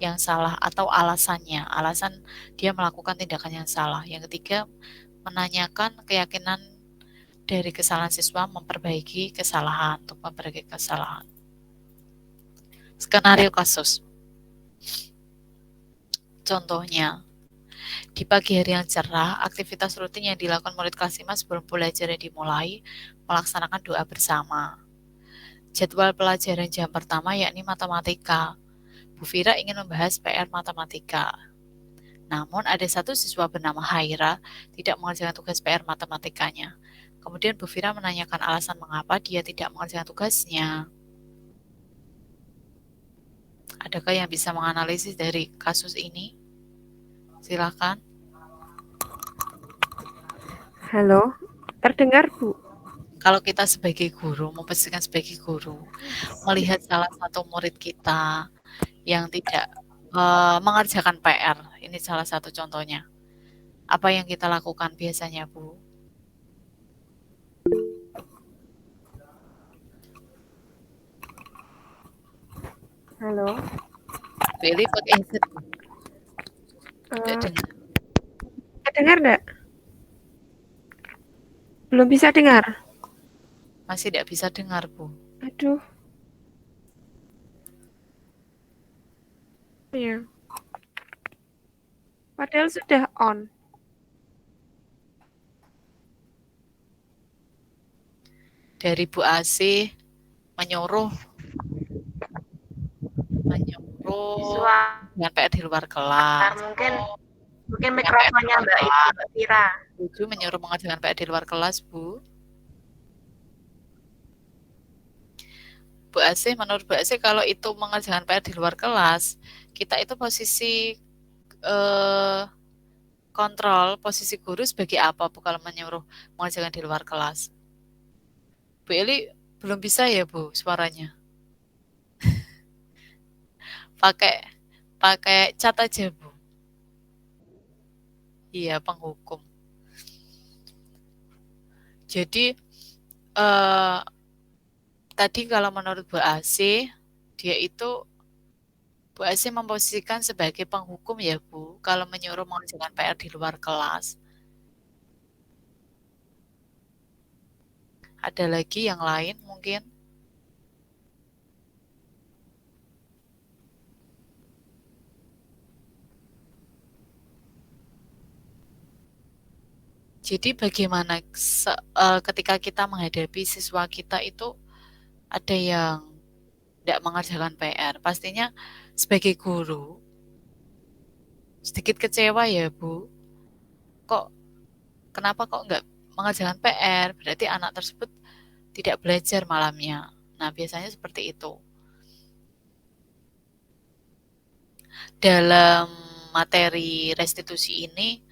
yang salah atau alasannya. Alasan dia melakukan tindakan yang salah. Yang ketiga, menanyakan keyakinan dari kesalahan siswa memperbaiki kesalahan, untuk memperbaiki kesalahan. Skenario kasus. Contohnya, di pagi hari yang cerah, aktivitas rutin yang dilakukan murid kelas 5 sebelum pelajaran dimulai, melaksanakan doa bersama. Jadwal pelajaran jam pertama yakni matematika. Bu Fira ingin membahas PR matematika. Namun ada satu siswa bernama Haira tidak mengerjakan tugas PR matematikanya. Kemudian Bu Fira menanyakan alasan mengapa dia tidak mengerjakan tugasnya. Adakah yang bisa menganalisis dari kasus ini? Silakan. Halo, terdengar Bu? Kalau kita sebagai guru, memposisikan sebagai guru, melihat salah satu murid kita yang tidak mengerjakan PR, ini salah satu contohnya. Apa yang kita lakukan biasanya, Bu? Halo. Pilih pakai headset. Tidak dengar. Dengar enggak? Belum bisa dengar. Masih tidak bisa dengar, Bu. Aduh. Ya. Padahal sudah on. Dari Bu Asih menyuruh Siswa dengan PR di luar kelas. mungkin mikrofonnya Mbak itu Mbak Vira. Setuju menyuruh mengerjakan PR di luar kelas, Bu. Bu Asih, menurut Bu Asih kalau itu mengerjakan PR di luar kelas, kita itu posisi kontrol posisi guru sebagai apa Bu kalau menyuruh mengerjakan di luar kelas? Bu Eli belum bisa ya Bu suaranya? Pakai cat aja Bu. Iya, penghukum. Jadi tadi kalau menurut Bu Asih, dia itu Bu Asih memposisikan sebagai penghukum ya Bu, kalau menyuruh mengerjakan PR di luar kelas. Ada lagi yang lain mungkin? Jadi bagaimana ketika kita menghadapi siswa kita itu ada yang tidak mengerjakan PR, pastinya sebagai guru sedikit kecewa ya Bu. Kenapa kok nggak mengerjakan PR? Berarti anak tersebut tidak belajar malamnya. Nah, biasanya seperti itu. Dalam materi restitusi ini,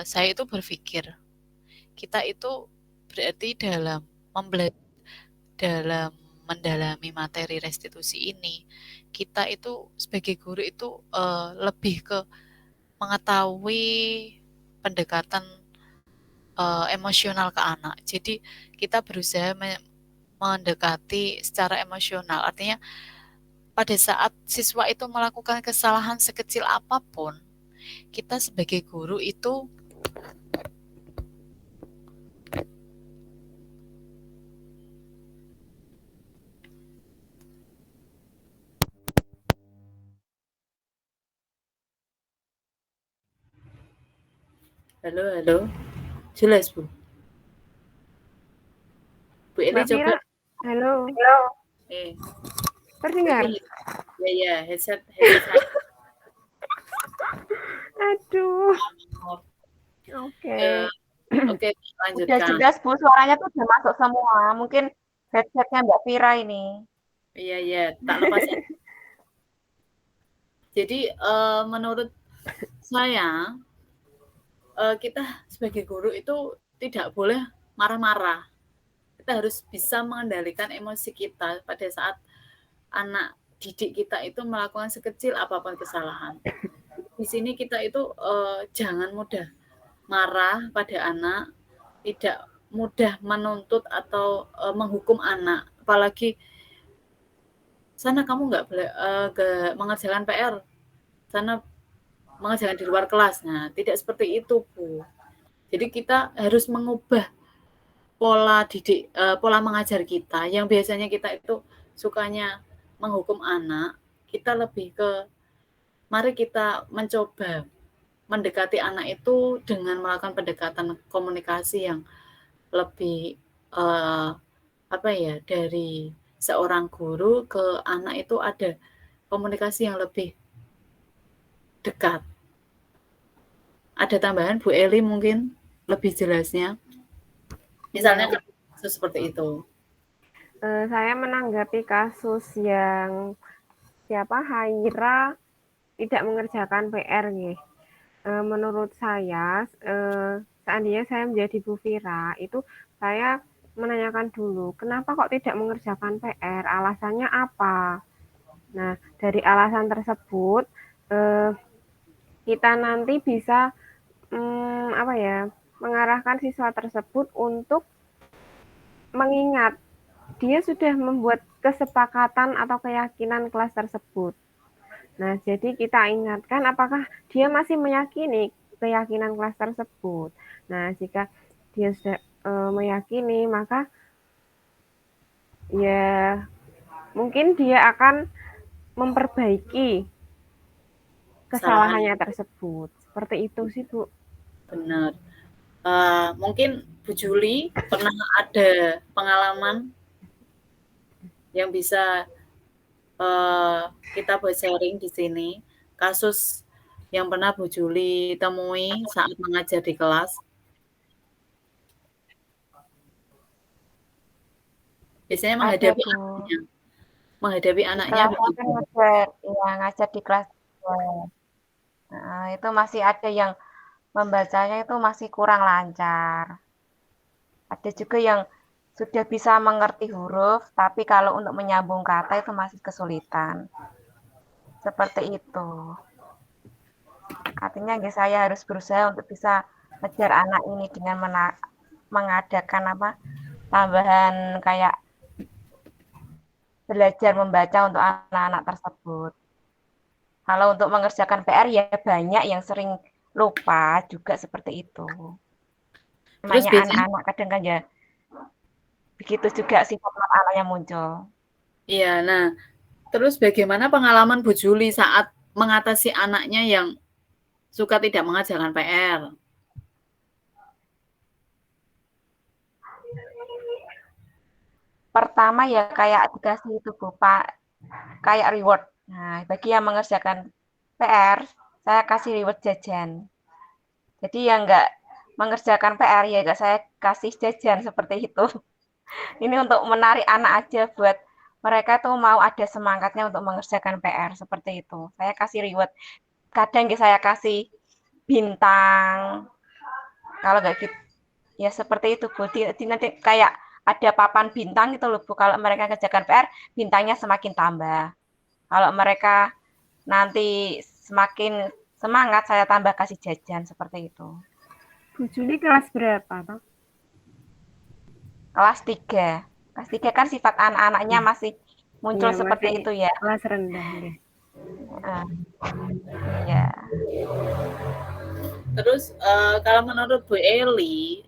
saya itu berpikir kita itu berarti dalam mendalami materi restitusi ini, kita itu sebagai guru itu lebih ke mengetahui pendekatan emosional ke anak. Jadi kita berusaha mendekati secara emosional. Artinya pada saat siswa itu melakukan kesalahan sekecil apapun, kita sebagai guru itu Halo. Jelas, Bu. Bu Eli Mbak coba. Vira, halo. Terdengar? Ya, headset saya. Aduh. Oke. Oke, lanjutkan. Udah jelas Bu, suaranya tuh udah masuk semua. Mungkin headsetnya Mbak Vira ini. Iya, tak lepas. Jadi menurut saya kita sebagai guru itu tidak boleh marah-marah. Kita harus bisa mengendalikan emosi kita pada saat anak didik kita itu melakukan sekecil apapun kesalahan. Di sini kita itu jangan mudah marah pada anak, tidak mudah menuntut atau menghukum anak. Apalagi sana kamu nggak mengerjakan PR, sana mengerjakan di luar kelas. Nah, tidak seperti itu, Bu. Jadi kita harus mengubah pola mengajar kita yang biasanya kita itu sukanya menghukum anak, kita lebih ke mari kita mencoba mendekati anak itu dengan melakukan pendekatan komunikasi yang lebih dari seorang guru ke anak itu ada komunikasi yang lebih dekat. Ada tambahan Bu Eli mungkin lebih jelasnya? Misalnya kasus seperti itu. Saya menanggapi kasus yang Haira tidak mengerjakan PR nih. Menurut saya, seandainya saya menjadi Bu Vira, itu saya menanyakan dulu, kenapa kok tidak mengerjakan PR? Alasannya apa? Nah, dari alasan tersebut, kita nanti bisa mengarahkan siswa tersebut untuk mengingat dia sudah membuat kesepakatan atau keyakinan kelas tersebut. Nah, jadi kita ingatkan apakah dia masih meyakini keyakinan kelas tersebut. Nah, jika dia sudah meyakini, maka ya mungkin dia akan memperbaiki kesalahannya tersebut. Seperti itu sih, Bu. Benar. Mungkin Bu Juli pernah ada pengalaman yang bisa kita buat sharing di sini, kasus yang pernah Bu Juli temui saat mengajar di kelas? Biasanya Ada, Bu. menghadapi Di anaknya kelas kan begitu. ngajar di kelas 2. Nah, itu masih ada yang membacanya itu masih kurang lancar. Ada juga yang sudah bisa mengerti huruf, tapi kalau untuk menyambung kata itu masih kesulitan. Seperti itu. Artinya saya harus berusaha untuk bisa ngejar anak ini dengan mengadakan tambahan kayak belajar membaca untuk anak-anak tersebut. Kalau untuk mengerjakan PR ya banyak yang sering lupa juga seperti itu. Terus Namanya biasanya anak-anak kadang kan ya begitu juga sifat anak yang muncul. iya, nah terus bagaimana pengalaman Bu Juli saat mengatasi anaknya yang suka tidak mengerjakan PR? Pertama ya kayak dikasih itu Bu, Pak, kayak reward. Nah, bagi yang mengerjakan PR, saya kasih reward jajan. Jadi yang nggak mengerjakan PR ya nggak saya kasih jajan seperti itu. Ini untuk menarik anak aja buat mereka tuh mau ada semangatnya untuk mengerjakan PR seperti itu. Saya kasih reward. Kadang saya kasih bintang. Kalau nggak gitu, ya seperti itu Bu. Nanti kayak ada papan bintang gitu loh Bu. Kalau mereka kerjakan PR, bintangnya semakin tambah. Kalau mereka nanti semakin semangat, saya tambah kasih jajan seperti itu. Bu Juli kelas berapa, toh? Kelas 3. Kelas 3 kan sifat anak-anaknya masih muncul Ya, seperti masih itu ya. kelas rendah deh. Iya. Terus kalau menurut Bu Eli,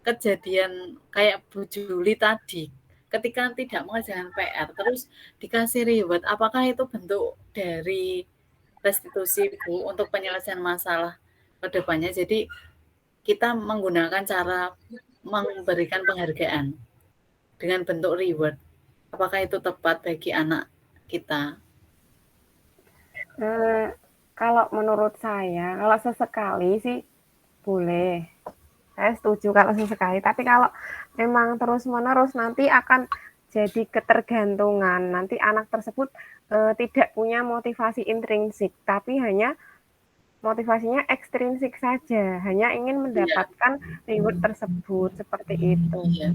kejadian kayak Bu Juli tadi, ketika tidak mengerjakan PR, terus dikasih reward, apakah itu bentuk dari restitusi Bu untuk penyelesaian masalah ke depannya? Jadi kita menggunakan cara memberikan penghargaan dengan bentuk reward. Apakah itu tepat bagi anak kita? Kalau menurut saya, kalau sesekali sih boleh. Saya setuju kalau sesekali. Tapi kalau memang terus-menerus nanti akan jadi ketergantungan. Nanti anak tersebut tidak punya motivasi intrinsik, tapi hanya motivasinya ekstrinsik saja. Hanya ingin Iya. mendapatkan reward tersebut. Seperti itu. Iya.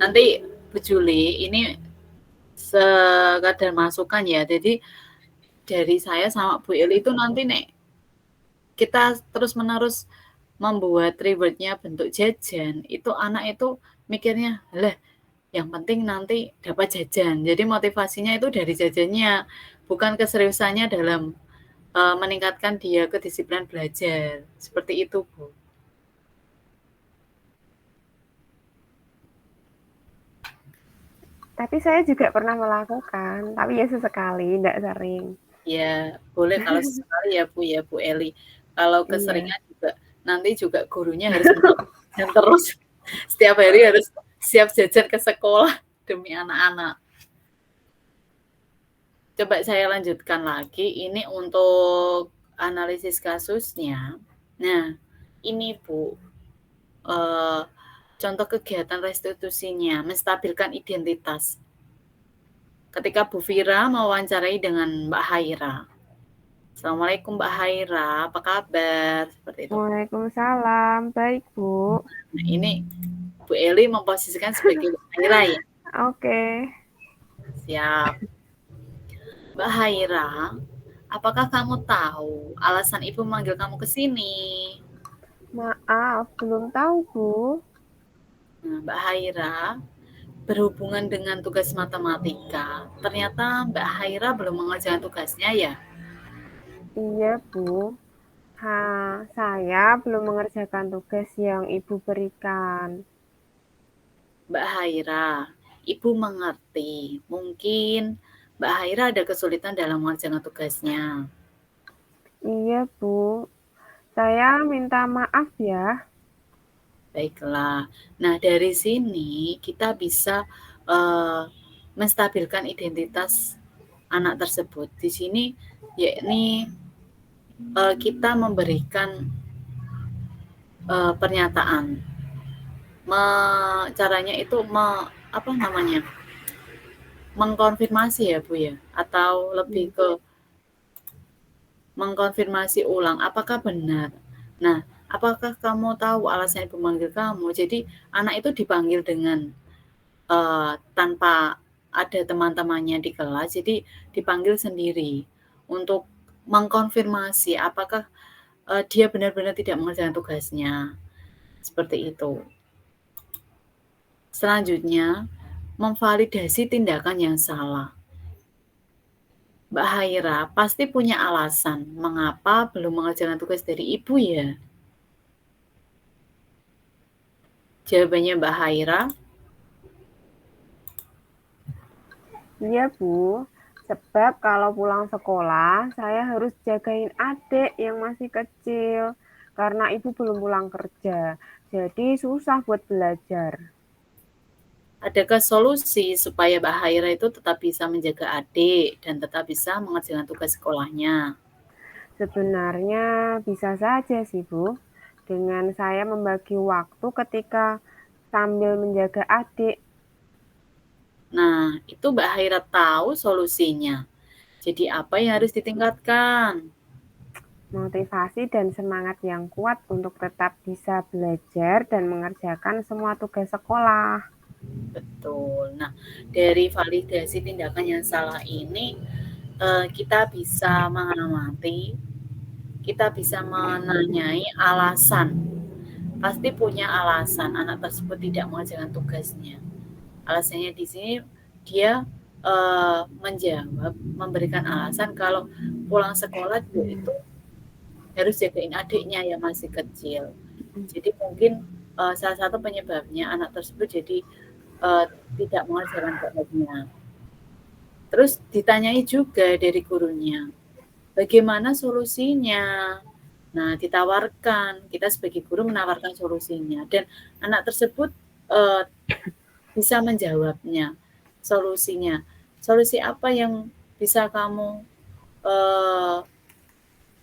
Nanti Bu Juli, ini sekadar masukan ya. Jadi dari saya sama Bu Eli itu nanti kita terus-menerus membuat reward-nya bentuk jajan, itu anak itu mikirnya, lah yang penting nanti dapat jajan. Jadi motivasinya itu dari jajannya, bukan keseriusannya dalam meningkatkan dia kedisiplinan belajar. Seperti itu, Bu. Tapi saya juga pernah melakukan, tapi ya sesekali, tidak sering. Ya, boleh kalau sesekali ya Bu Eli. Kalau Iya. keseringan juga nanti juga gurunya harus jajan terus. Setiap hari harus siap jajan ke sekolah demi anak-anak. Coba saya lanjutkan lagi, ini untuk analisis kasusnya. Nah, ini Bu, contoh kegiatan restitusinya, menstabilkan identitas. Ketika Bu Fira mewawancarai dengan Mbak Haira. Assalamualaikum Mbak Haira, apa kabar? Seperti itu. Waalaikumsalam, baik Bu. Nah, ini Bu Eli memposisikan sebagai Mbak Haira ya. Oke. Siap. Mbak Haira, apakah kamu tahu alasan Ibu manggil kamu ke sini? Maaf, belum tahu Bu. Nah, Mbak Haira, berhubungan dengan tugas matematika, ternyata Mbak Haira belum mengerjakan tugasnya ya? Iya Bu, Saya belum mengerjakan tugas yang Ibu berikan. Mbak Haira, Ibu mengerti. Mungkin Mbak Haira ada kesulitan dalam mengerjakan tugasnya. Iya, Bu. Saya minta maaf ya. Baiklah. Nah, dari sini kita bisa menstabilkan identitas anak tersebut. Di sini yakni kita memberikan pernyataan. Caranya itu apa namanya? Mengkonfirmasi ya, Bu ya, atau lebih ke mengkonfirmasi ulang apakah benar. Nah, apakah kamu tahu alasan ibu memanggil kamu? Jadi anak itu dipanggil dengan tanpa ada teman-temannya di kelas, jadi dipanggil sendiri untuk mengkonfirmasi apakah dia benar-benar tidak mengerjakan tugasnya. Seperti itu. Selanjutnya, memvalidasi tindakan yang salah. Mbak Haira pasti punya alasan mengapa belum mengerjakan tugas dari ibu ya. Jawabannya Mbak Haira. Iya, Bu. Sebab kalau pulang sekolah, saya harus jagain adik yang masih kecil. Karena Ibu belum pulang kerja. Jadi susah buat belajar. Adakah solusi supaya Mbak Haira itu tetap bisa menjaga adik dan tetap bisa mengerjakan tugas sekolahnya? Sebenarnya bisa saja sih, Bu. Dengan saya membagi waktu ketika sambil menjaga adik. Nah, itu Mbak Haira tahu solusinya. Jadi apa yang harus ditingkatkan? Motivasi dan semangat yang kuat untuk tetap bisa belajar dan mengerjakan semua tugas sekolah. Betul. Nah, dari validasi tindakan yang salah ini, kita bisa mengamati, kita bisa menanyai alasan. Pasti punya alasan anak tersebut tidak mengerjakan tugasnya. Alasannya di sini dia menjawab, memberikan alasan kalau pulang sekolah dia itu harus jagain adiknya yang masih kecil. Jadi mungkin salah satu penyebabnya anak tersebut jadi tidak mengerjakan PR-nya. Terus ditanyai juga dari gurunya, bagaimana solusinya? Nah, ditawarkan, kita sebagai guru menawarkan solusinya dan anak tersebut bisa menjawabnya, solusinya. Solusi apa yang bisa kamu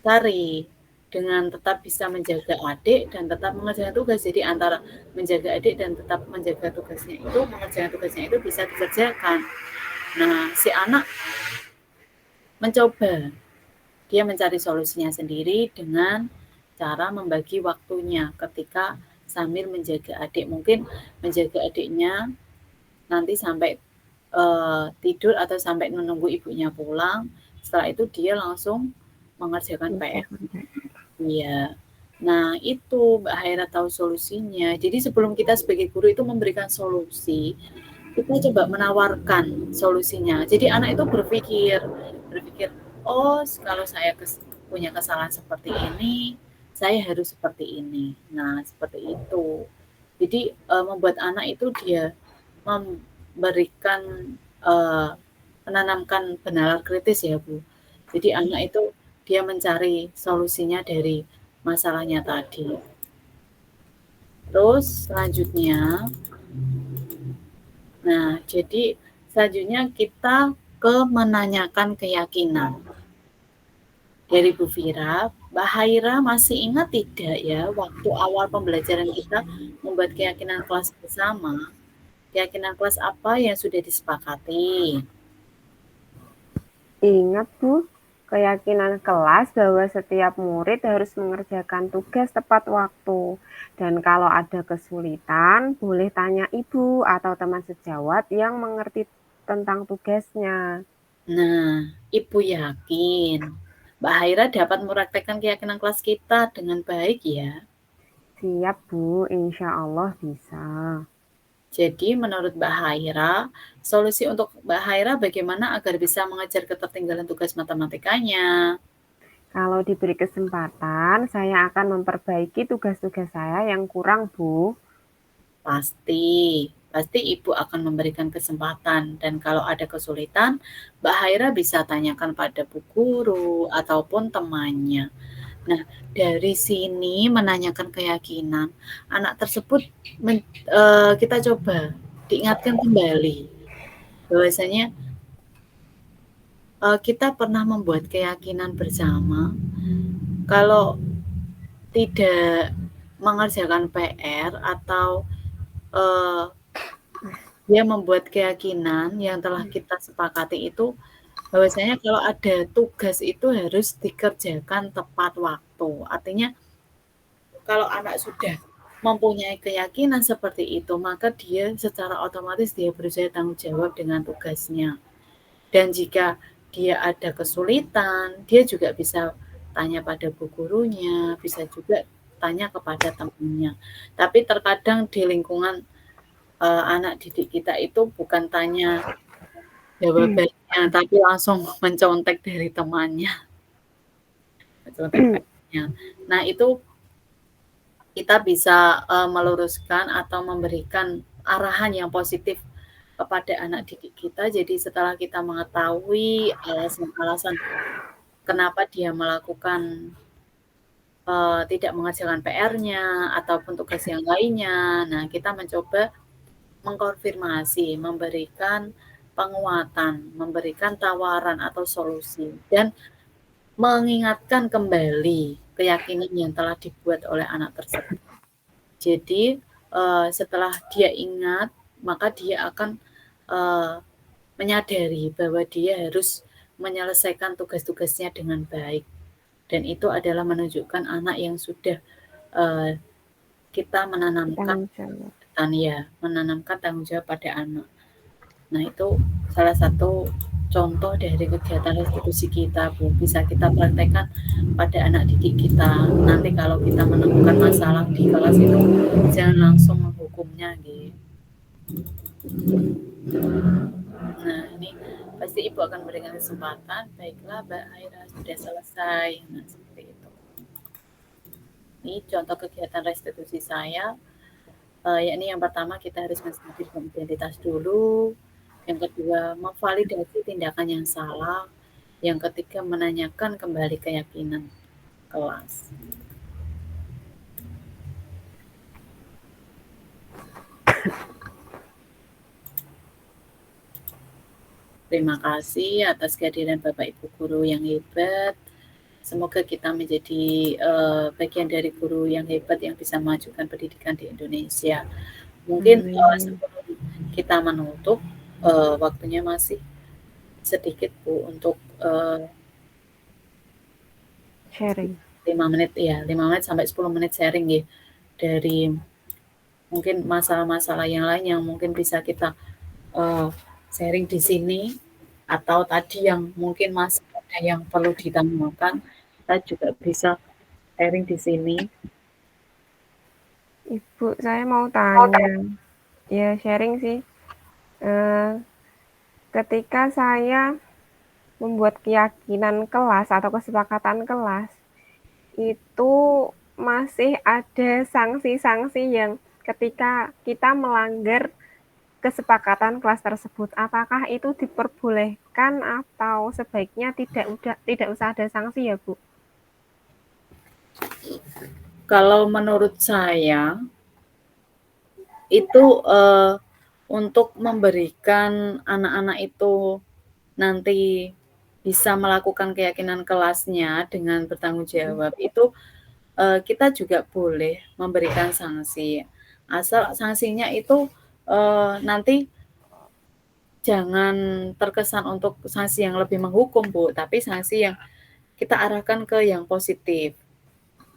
cari dengan tetap bisa menjaga adik dan tetap mengerjakan tugas. Jadi antara menjaga adik dan tetap menjaga tugasnya itu, mengerjakan tugasnya itu bisa dikerjakan. Nah, si anak mencoba, dia mencari solusinya sendiri dengan cara membagi waktunya ketika sambil menjaga adik. Mungkin menjaga adiknya nanti sampai tidur atau sampai menunggu ibunya pulang. Setelah itu dia langsung mengerjakan PR. Iya. Nah, itu Mbak Haira tahu solusinya. Jadi sebelum kita sebagai guru itu memberikan solusi, kita coba menawarkan solusinya. Jadi anak itu berpikir, oh kalau saya punya kesalahan seperti ini, saya harus seperti ini. Nah, seperti itu. Jadi membuat anak itu dia memberikan menanamkan benalar kritis ya Bu. Jadi anak itu dia mencari solusinya dari masalahnya tadi. Terus selanjutnya, nah jadi selanjutnya kita ke menanyakan keyakinan. Dari Bu Vira, Mbak Haira masih ingat tidak ya waktu awal pembelajaran kita membuat keyakinan kelas bersama? Keyakinan kelas apa yang sudah disepakati? Ingat, Bu, keyakinan kelas bahwa setiap murid harus mengerjakan tugas tepat waktu. Dan kalau ada kesulitan, boleh tanya ibu atau teman sejawat yang mengerti tentang tugasnya. Nah, Ibu yakin Mbak Haira dapat mempraktekkan keyakinan kelas kita dengan baik ya? Siap, Bu, insya Allah bisa. Jadi menurut Mbak Haira, solusi untuk Mbak Haira bagaimana agar bisa mengejar ketertinggalan tugas matematikanya? Kalau diberi kesempatan, saya akan memperbaiki tugas-tugas saya yang kurang, Bu. Pasti Ibu akan memberikan kesempatan dan kalau ada kesulitan, Mbak Haira bisa tanyakan pada bu guru ataupun temannya. Nah, dari sini menanyakan keyakinan, anak tersebut kita coba diingatkan kembali bahwasanya, kita pernah membuat keyakinan bersama kalau tidak mengerjakan PR atau, eee, dia membuat keyakinan yang telah kita sepakati itu bahwasanya kalau ada tugas itu harus dikerjakan tepat waktu. Artinya kalau anak sudah mempunyai keyakinan seperti itu, maka dia secara otomatis dia berusaha tanggung jawab dengan tugasnya. Dan jika dia ada kesulitan, dia juga bisa tanya pada bu gurunya, bisa juga tanya kepada temannya. Tapi terkadang di lingkungan, anak didik kita itu bukan tanya jawabannya, tapi langsung mencontek dari temannya, mencontek PR-nya. Nah, itu kita bisa, meluruskan atau memberikan arahan yang positif kepada anak didik kita. Jadi setelah kita mengetahui alasan-alasan kenapa dia melakukan, tidak mengerjakan PR-nya ataupun tugas yang lainnya, nah kita mencoba mengkonfirmasi, memberikan penguatan, memberikan tawaran atau solusi, dan mengingatkan kembali keyakinan yang telah dibuat oleh anak tersebut. Jadi, setelah dia ingat, maka dia akan, eee, menyadari bahwa dia harus menyelesaikan tugas-tugasnya dengan baik, dan itu adalah menunjukkan anak yang sudah, eee, kita menanamkan Tanggung jawab. menanamkan tanggung jawab pada anak. Nah, itu salah satu contoh dari kegiatan restitusi kita, Bu, bisa kita praktekkan pada anak didik kita. Nanti kalau kita menemukan masalah di kelas itu, jangan langsung menghukumnya, gitu. Nah, ini pasti Ibu akan memberikan kesempatan. Baiklah, Mbak Haira, sudah selesai. Nah, seperti itu. Ini contoh kegiatan restitusi saya. Yakni yang pertama kita harus menstabilkan identitas dulu. Yang kedua, memvalidasi tindakan yang salah. Yang ketiga, menanyakan kembali keyakinan kelas. Terima kasih atas kehadiran Bapak Ibu guru yang hebat. Semoga kita menjadi bagian dari guru yang hebat yang bisa memajukan pendidikan di Indonesia. Mungkin sebelum kita menutup, waktunya masih sedikit Bu untuk Sharing. 5 menit ya, 5 menit sampai 10 menit sharing ya dari mungkin masalah-masalah yang lain yang mungkin bisa kita sharing di sini atau tadi yang mungkin masih ada yang perlu ditanyakan, kita juga bisa sharing di sini. Ibu, saya mau tanya. Ya, sharing sih. Ketika saya membuat keyakinan kelas atau kesepakatan kelas, itu masih ada sanksi-sanksi yang ketika kita melanggar kesepakatan kelas tersebut, apakah itu diperbolehkan atau sebaiknya tidak usah ada sanksi ya, Bu? Kalau menurut saya itu untuk memberikan anak-anak itu nanti bisa melakukan keyakinan kelasnya dengan bertanggung jawab itu kita juga boleh memberikan sanksi. Asal sanksinya itu nanti jangan terkesan untuk sanksi yang lebih menghukum, Bu, tapi sanksi yang kita arahkan ke yang positif.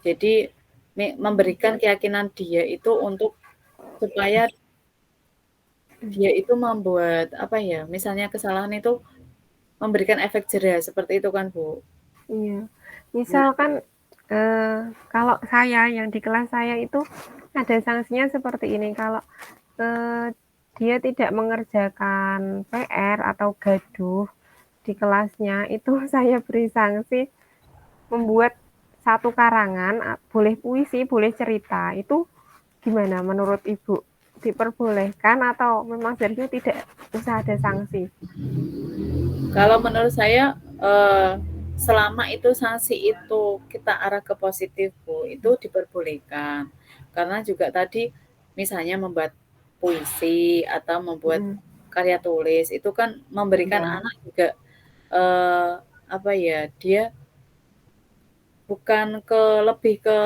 Jadi memberikan keyakinan dia itu untuk supaya dia itu membuat apa ya, misalnya kesalahan itu memberikan efek jera seperti itu kan, Bu. Iya. Misalkan kalau saya yang di kelas saya itu ada sanksinya seperti ini. Kalau dia tidak mengerjakan PR atau gaduh di kelasnya, itu saya beri sanksi membuat satu karangan, boleh puisi, boleh cerita, itu gimana menurut Ibu? Diperbolehkan atau memang seharusnya tidak usah ada sanksi? Kalau menurut saya selama itu sanksi itu kita arah ke positif, Bu, itu diperbolehkan. Karena juga tadi misalnya membuat puisi atau membuat karya tulis itu kan memberikan Iya. anak juga apa ya, dia bukan lebih ke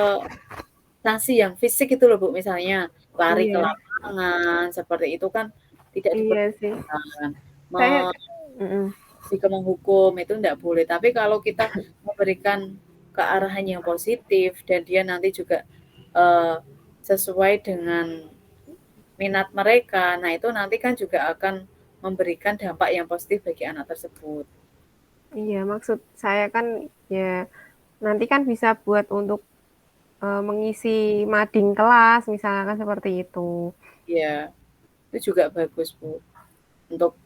sanksi yang fisik itu loh, Bu, misalnya lari ke Iya. lapangan seperti itu kan tidak Iya sih. diperbolehkan. Saya Jika menghukum itu tidak boleh. Tapi kalau kita memberikan ke arahan yang positif dan dia nanti juga sesuai dengan minat mereka, nah itu nanti kan juga akan memberikan dampak yang positif bagi anak tersebut. Iya, maksud saya kan ya nanti kan bisa buat untuk mengisi mading kelas misalnya kan seperti itu. Ya, itu juga bagus, Bu, untuk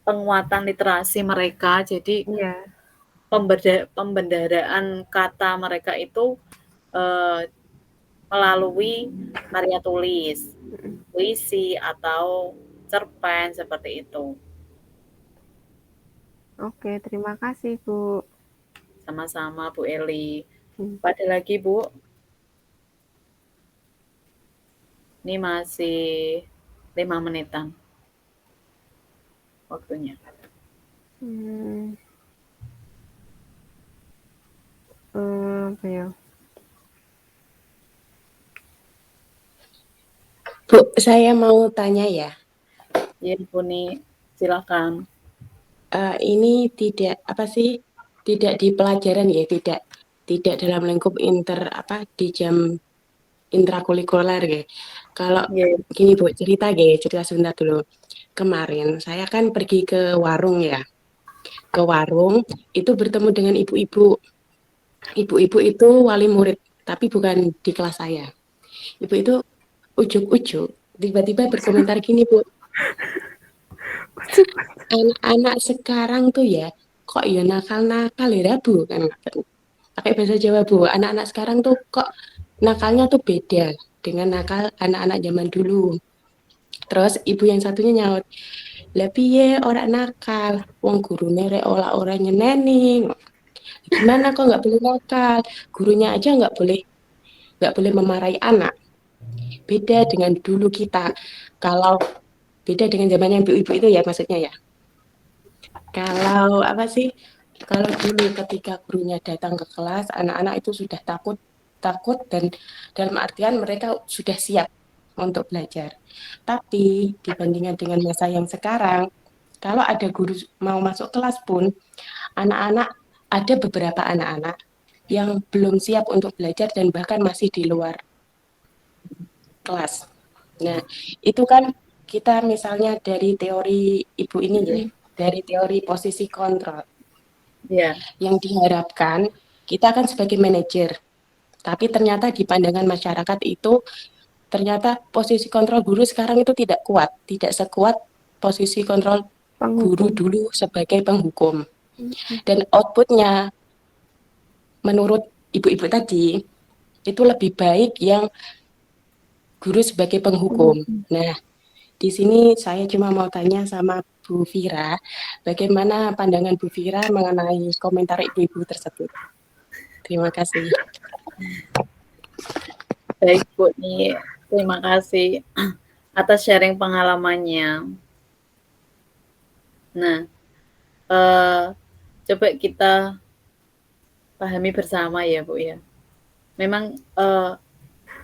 penguatan literasi mereka. Jadi Iya. pembendaraan kata mereka itu melalui karya tulis, puisi atau cerpen seperti itu. Oke, terima kasih, Bu. Sama-sama Bu Eli. Ada lagi, Bu? Ini masih 5 menitan waktunya. Apa ya? Bu, saya mau tanya ya. Ya, Bu Ni, silakan. Ini tidak tidak di pelajaran ya, tidak dalam lingkup di jam intrakurikuler ya. Kalau gini Bu, cerita sebentar dulu. Kemarin saya kan pergi ke warung ya. Ke warung itu bertemu dengan ibu-ibu. Ibu-ibu itu wali murid, tapi bukan di kelas saya. Ibu itu ujuk-ujuk, tiba-tiba berkomentar gini Bu. Anak-anak sekarang tuh ya, kok ya nakal-nakal ya Bu, kan pakai bahasa Jawa Bu. Anak-anak sekarang tuh kok nakalnya tuh beda dengan nakal anak-anak zaman dulu. Terus ibu yang satunya nyaut, lah piye ora nakal, wong gurune rek ora nyeneni. Gimana kok nggak boleh nakal? Gurunya aja nggak boleh memarahi anak. Beda dengan dulu kita. Kalau beda dengan zamannya ibu-ibu itu ya maksudnya ya. Kalau kalau dulu ketika gurunya datang ke kelas, anak-anak itu sudah takut dan dalam artian mereka sudah siap untuk belajar. Tapi dibandingkan dengan masa yang sekarang, kalau ada guru mau masuk kelas pun, ada beberapa anak-anak yang belum siap untuk belajar dan bahkan masih di luar kelas. Nah, itu kan kita misalnya dari teori ibu ini ya, dari teori posisi kontrol. Ya. Yang diharapkan kita kan sebagai manajer, tapi ternyata di pandangan masyarakat itu ternyata posisi kontrol guru sekarang itu tidak kuat, tidak sekuat posisi kontrol guru dulu sebagai penghukum. Dan outputnya menurut ibu-ibu tadi itu lebih baik yang guru sebagai penghukum. Nah, di sini saya cuma mau tanya sama Bu Vira, bagaimana pandangan Bu Vira mengenai komentar ibu-ibu tersebut? Terima kasih. Baik Bu Ni, terima kasih atas sharing pengalamannya. Nah, coba kita pahami bersama ya Bu ya. Memang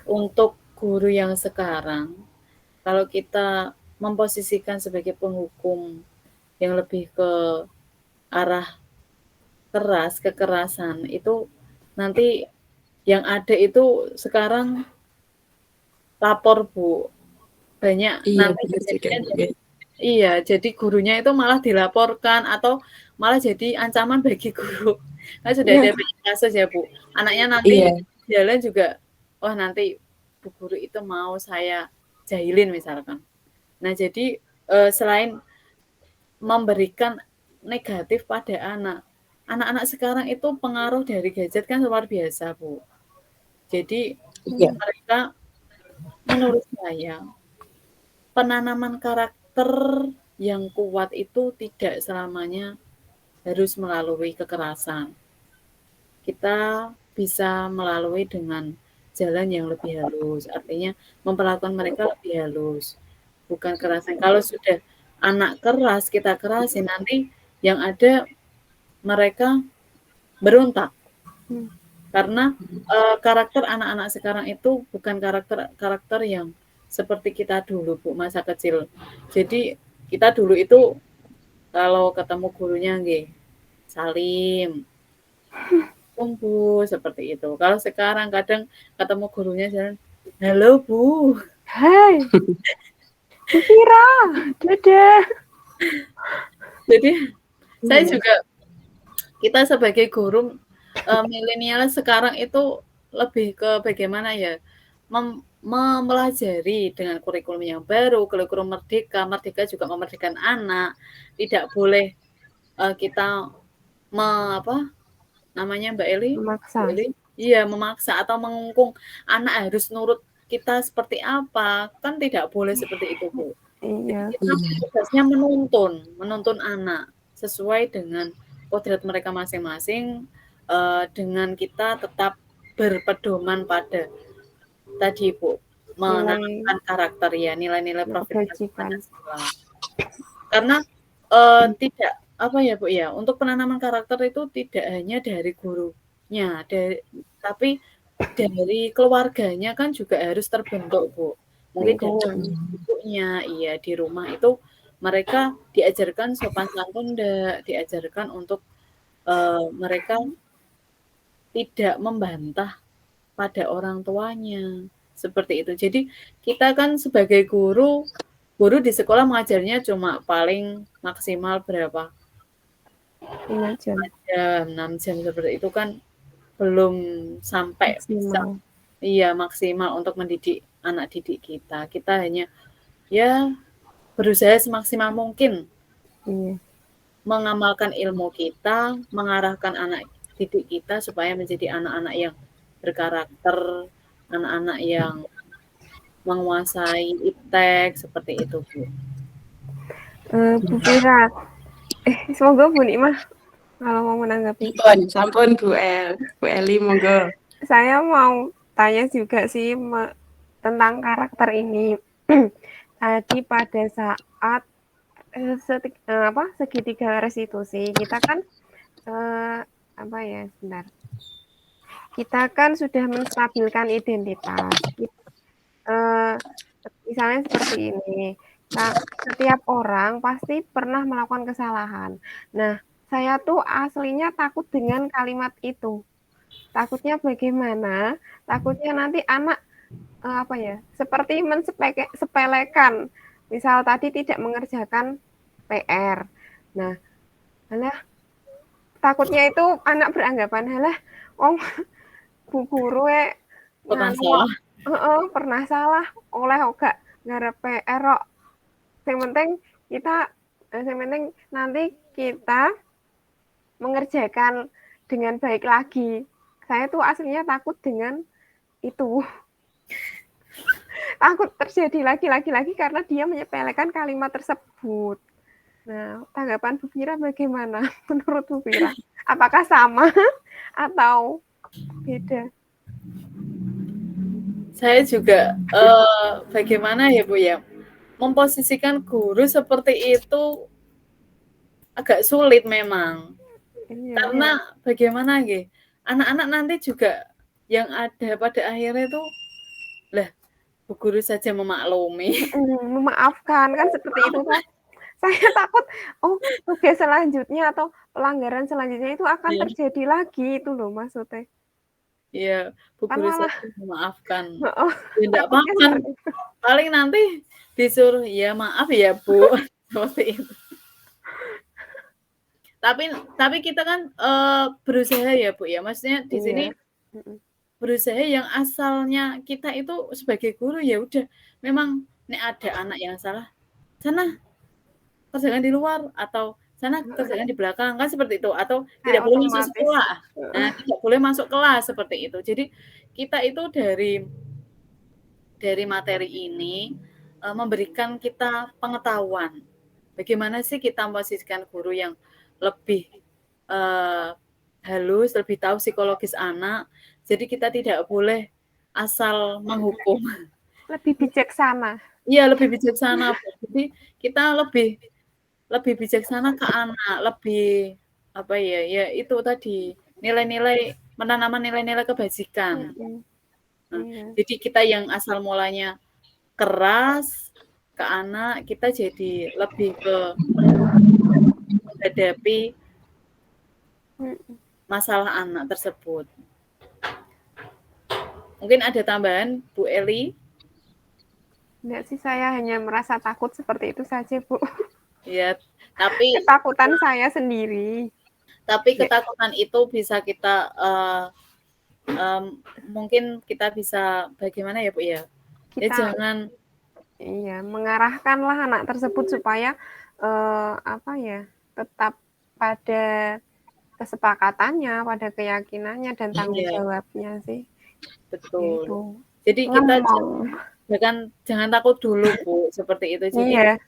untuk guru yang sekarang, kalau kita memposisikan sebagai penghukum yang lebih ke arah kekerasan, itu nanti yang ada itu sekarang lapor Bu. Banyak nanti kejadian iya, jadi gurunya itu malah dilaporkan atau malah jadi ancaman bagi guru. Kan sudah ada banyak kasus ya Bu. Anaknya nanti jalan juga, wah nanti Bu guru itu mau saya jahilin misalkan. Nah jadi selain memberikan negatif pada anak, anak-anak sekarang itu pengaruh dari gadget kan luar biasa, Bu. Jadi Iya. mereka menurut saya penanaman karakter yang kuat itu tidak selamanya harus melalui kekerasan. Kita bisa melalui dengan jalan yang lebih halus, artinya memperlakukan mereka lebih halus, bukan kerasan. Kalau sudah anak keras, kita kerasin, nanti yang ada mereka berontak. Karena karakter anak-anak sekarang itu bukan karakter yang seperti kita dulu, Bu, masa kecil. Jadi kita dulu itu kalau ketemu gurunya nggih, salim, Bu, seperti itu. Kalau sekarang kadang ketemu gurunya jalan, halo Bu. Hai, Bu Vira, dadah. Jadi saya juga, kita sebagai guru milenial sekarang itu lebih ke bagaimana ya, mempelajari dengan kurikulum yang baru, kurikulum merdeka. Merdeka juga memerdekakan anak. Tidak boleh kita apa namanya Mbak Eli? Memaksa. Mbak Eli? Iya, memaksa atau mengungkung anak harus nurut kita seperti apa. Kan tidak boleh seperti itu, Bu. Iya. Kita tugasnya menuntun anak sesuai dengan kodrat mereka masing-masing, dengan kita tetap berpedoman pada tadi, Bu, menanamkan karakter ya, nilai-nilai profesional Pancasila. Karena tidak apa ya, Bu, ya, untuk penanaman karakter itu tidak hanya dari gurunya, tapi dari keluarganya kan juga harus terbentuk, Bu. Mungkin dari ibunya, iya, di rumah itu mereka diajarkan sopan santun, diajarkan untuk mereka tidak membantah pada orang tuanya, seperti itu. Jadi kita kan sebagai guru di sekolah mengajarnya cuma paling maksimal berapa? 5 jam. 6 jam seperti itu kan belum sampai bisa, iya, maksimal untuk mendidik anak didik kita. Kita hanya ya berusaha semaksimal mungkin mengamalkan ilmu kita, mengarahkan anak didik kita supaya menjadi anak-anak yang berkarakter, anak-anak yang menguasai iptek, seperti itu, Bu. Bu Vira, semoga Bu Nikmah kalau mau menanggapi. Sampun Bu Eli, monggo. Saya mau tanya juga sih tentang karakter ini. Tadi pada saat segitiga restitusi, kita kan sebentar. Kita kan sudah menstabilkan identitas. Misalnya seperti ini. Nah, setiap orang pasti pernah melakukan kesalahan. Nah, saya tuh aslinya takut dengan kalimat itu. Takutnya bagaimana? Takutnya nanti anak seperti mensepelekan. Misal tadi tidak mengerjakan PR. Nah, takutnya itu anak beranggapan, halah, bu guru pernah salah oleh gak ngarep PR kok. Yang penting nanti kita mengerjakan dengan baik lagi. Saya tuh aslinya takut dengan itu. Takut terjadi lagi karena dia menyepelekan kalimat tersebut. Nah, tanggapan Bu Vira bagaimana menurut Bu Vira? Apakah sama atau beda? Saya juga bagaimana ya, Bu, ya, memposisikan guru seperti itu agak sulit memang. Karena bagaimana nggih, anak-anak nanti juga yang ada pada akhirnya itu, lah, Bu guru saja memaklumi. Memaafkan, kan seperti itu kan. Saya takut, tugas selanjutnya atau pelanggaran selanjutnya itu akan terjadi lagi, itu loh maksudnya. Iya, Bu guru saja memaafkan. Ya enggak apa-apa. Paling nanti disuruh, ya maaf ya Bu, seperti itu. Tapi kita kan berusaha ya, Bu, ya. Maksudnya di sini berusaha yang asalnya kita itu sebagai guru ya udah, memang nek ada anak yang salah, sana kerjakan di luar, atau sana kerjakan di belakang, kan seperti itu. Atau Kayak tidak boleh masuk otomatis. sekolah. Nah, tidak boleh masuk kelas seperti itu. Jadi kita itu dari materi ini memberikan kita pengetahuan. Bagaimana sih kita memposisikan guru yang lebih halus, lebih tahu psikologis anak. Jadi kita tidak boleh asal menghukum. Lebih bijaksana. Iya, lebih bijaksana. Jadi kita lebih bijaksana ke anak, lebih apa ya? Ya itu tadi nilai-nilai menanamkan nilai-nilai kebajikan. Nah, jadi kita yang asal mulanya keras ke anak, kita jadi lebih ke menghadapi masalah anak tersebut. Mungkin ada tambahan, Bu Eli? Enggak sih, saya hanya merasa takut seperti itu saja, Bu. Ya, tapi ketakutan saya sendiri. Tapi ketakutan itu bisa kita mungkin kita bisa bagaimana ya Bu ya? Ya jangan mengarahkanlah anak tersebut supaya tetap pada kesepakatannya, pada keyakinannya dan tanggung jawabnya sih. Betul. Gitu. Jadi kita jangan takut dulu Bu, seperti itu. Jadi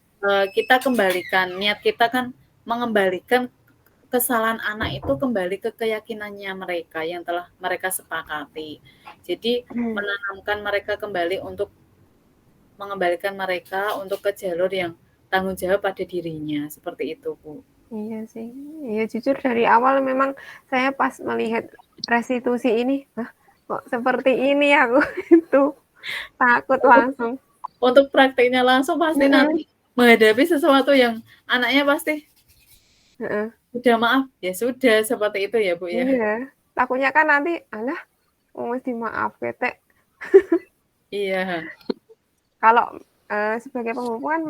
kita kembalikan, niat kita kan mengembalikan kesalahan anak itu kembali ke keyakinannya mereka yang telah mereka sepakati. Jadi menanamkan mereka kembali untuk mengembalikan mereka untuk ke jalur yang tanggung jawab pada dirinya, seperti itu Bu. Iya sih, ya jujur dari awal memang saya pas melihat restitusi ini, kok seperti ini aku itu takut langsung. Untuk prakteknya langsung pasti nanti menghadapi sesuatu yang anaknya pasti udah maaf, ya sudah seperti itu ya Bu ya. Iya, takutnya kan nanti mesti maaf ketek. Iya. Kalau sebagai penghukum kan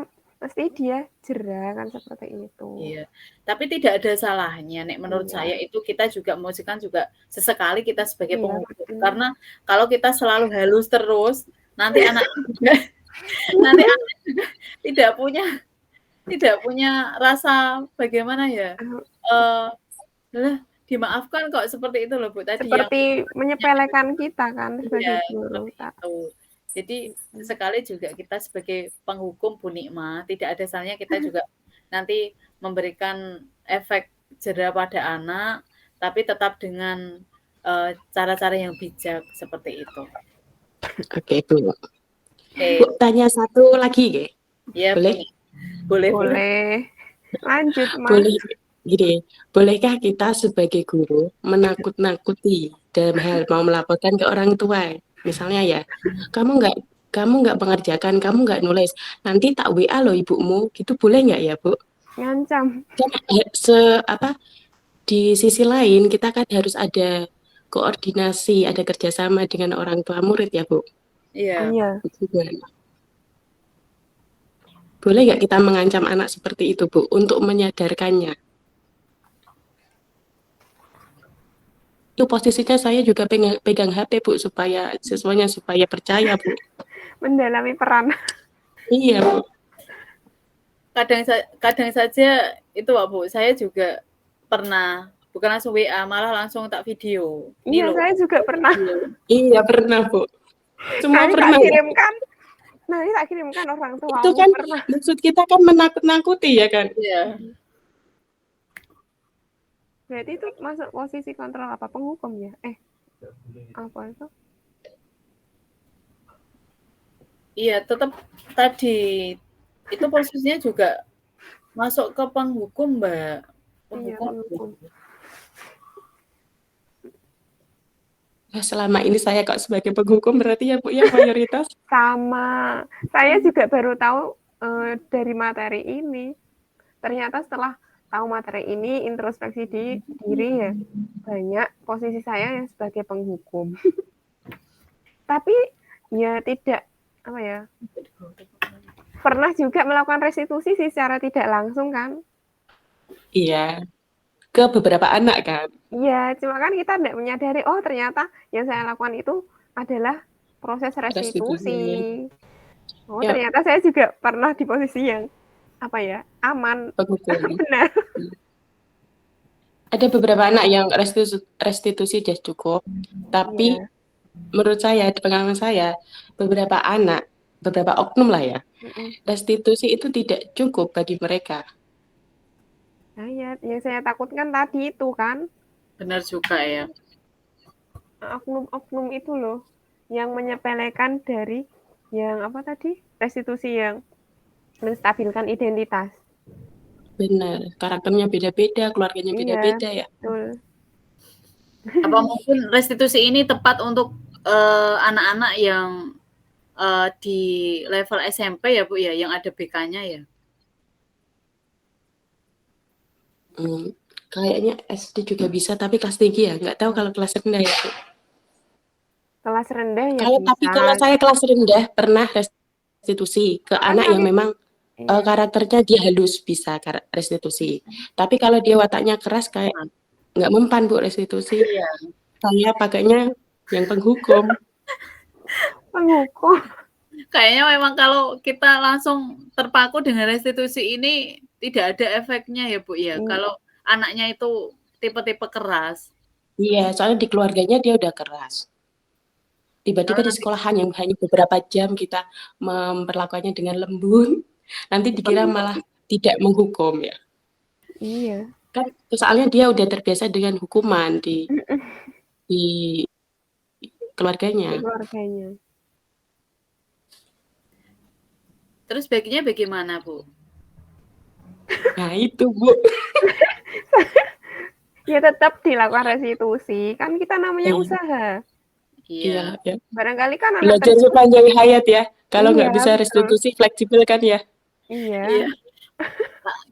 pasti dia jerah kan seperti itu. Iya, tapi tidak ada salahnya nek menurut saya itu kita juga musikan juga sesekali kita sebagai penghukum. Karena kalau kita selalu halus terus, nanti anak juga tidak punya rasa bagaimana ya? Dimaafkan kok seperti itu loh Bu tadi. Seperti menyepelekan kita kan sebagai guru. Jadi sekali juga kita sebagai penghukum Bu Nikma, tidak ada salahnya kita juga nanti memberikan efek jera pada anak, tapi tetap dengan cara-cara yang bijak seperti itu. Oke Bu. Bu tanya satu lagi ya? Ya, boleh. Lanjut Mas. Boleh. Gini, bolehkah kita sebagai guru menakut-nakuti dalam hal mau melaporkan ke orang tua? Misalnya ya, kamu nggak mengerjakan, kamu nggak nulis, nanti tak WA loh ibumu, gitu boleh nggak ya Bu? Ngancam. Di sisi lain kita kan harus ada koordinasi, ada kerjasama dengan orang tua murid ya Bu? Iya. Boleh nggak kita mengancam anak seperti itu Bu, untuk menyadarkannya? Itu posisinya saya juga pegang HP Bu, supaya siswanya supaya percaya Bu. Mendalami peran. Iya Bu. Kadang saja itu Bu, saya juga pernah bukan langsung WA, malah langsung tak video. Iya, saya juga pernah. Iya pernah Bu. Semua pernah. Tak kirimkan orang tua. Itu kan pernah. Maksud kita kan menakut-nakuti ya kan? Iya. Berarti itu masuk posisi kontrol apa? Penghukum ya? Apa itu? Iya, tetap tadi itu posisinya juga masuk ke penghukum, Mbak. Penghukum. Selama ini saya kok sebagai penghukum berarti ya Bu ya mayoritas? Sama. Saya juga baru tahu dari materi ini. Ternyata setelah tahu materi ini, introspeksi diri ya, banyak posisi saya yang sebagai penghukum. Tapi ya tidak, pernah juga melakukan restitusi sih secara tidak langsung kan? Iya, ke beberapa anak kan? Iya, cuma kan kita tidak menyadari, ternyata yang saya lakukan itu adalah proses restitusi. Ternyata saya juga pernah di posisi yang apa ya, aman. penghukum. Benar. Ada beberapa anak yang restitusi sudah cukup, tapi Iya. menurut saya, di pengalaman saya, beberapa anak, beberapa oknum lah ya, restitusi itu tidak cukup bagi mereka. Nah, ya, yang saya takutkan tadi itu kan, Benar juga ya. oknum-oknum itu loh, yang menyepelekan dari yang apa tadi, restitusi yang menstabilkan identitas. Benar, karakternya beda-beda, keluarganya Iya, beda-beda ya. betul. Apa mungkin restitusi ini tepat untuk anak-anak yang di level SMP ya Bu ya, yang ada BK-nya ya? Kayaknya SD juga bisa, tapi kelas tinggi ya. Nggak tahu kalau kelas rendah ya. Kelas rendah ya Tapi bisa. kalau saya kelas rendah pernah restitusi ke Kan anak yang kami memang iya. karakternya dia halus bisa restitusi. Tapi kalau dia wataknya keras kayak nggak mempan Bu restitusi. Iya. Saya pakainya yang penghukum. Penghukum. Kayaknya memang kalau kita langsung terpaku dengan restitusi ini tidak ada efeknya ya Bu ya. Kalau anaknya itu tipe-tipe keras. Iya, soalnya di keluarganya dia udah keras. Tiba-tiba di sekolahan yang hanya beberapa jam kita memperlakukannya dengan lembut, nanti dikira malah tidak menghukum ya. Iya. Kan soalnya dia udah terbiasa dengan hukuman di keluarganya. Di keluarganya. Terus baginya bagaimana Bu? Nah itu Bu. Ya tetap dilakukan restitusi, kan kita namanya usaha. Iya. Ya. Barangkali kan anak Belajar sepanjang hayat ya. Kalau nggak Iya, bisa restitusi fleksibel kan ya. Iya.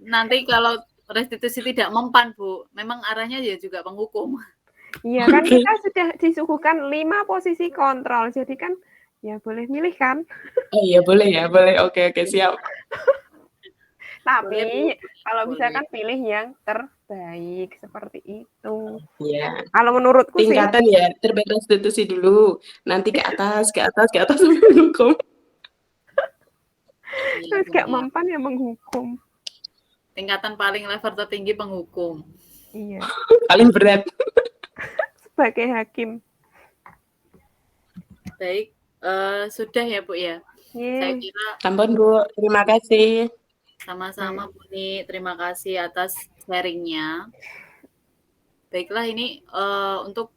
Nanti kalau restitusi tidak mempan Bu, memang arahnya ya juga penghukum. Iya kan kita sudah disuguhkan 5 posisi kontrol, jadi kan ya boleh milih kan. Oh iya boleh ya, boleh. Oke siap. Tapi Boleh, Bu. kalau Boleh. misalkan pilih yang terbaik seperti itu. Iya. Kalau menurutku sih. Tingkatan ya, terbaik restitusi dulu. Nanti ke atas sampai menghukum. Terus gak mempan ya menghukum. Tingkatan paling level tertinggi penghukum. Iya. Paling berat. Sebagai hakim. Baik, sudah ya Bu ya. Saya kira Sampun Bu, terima kasih. sama-sama Bu Ni, terima kasih atas sharingnya. Baiklah ini untuk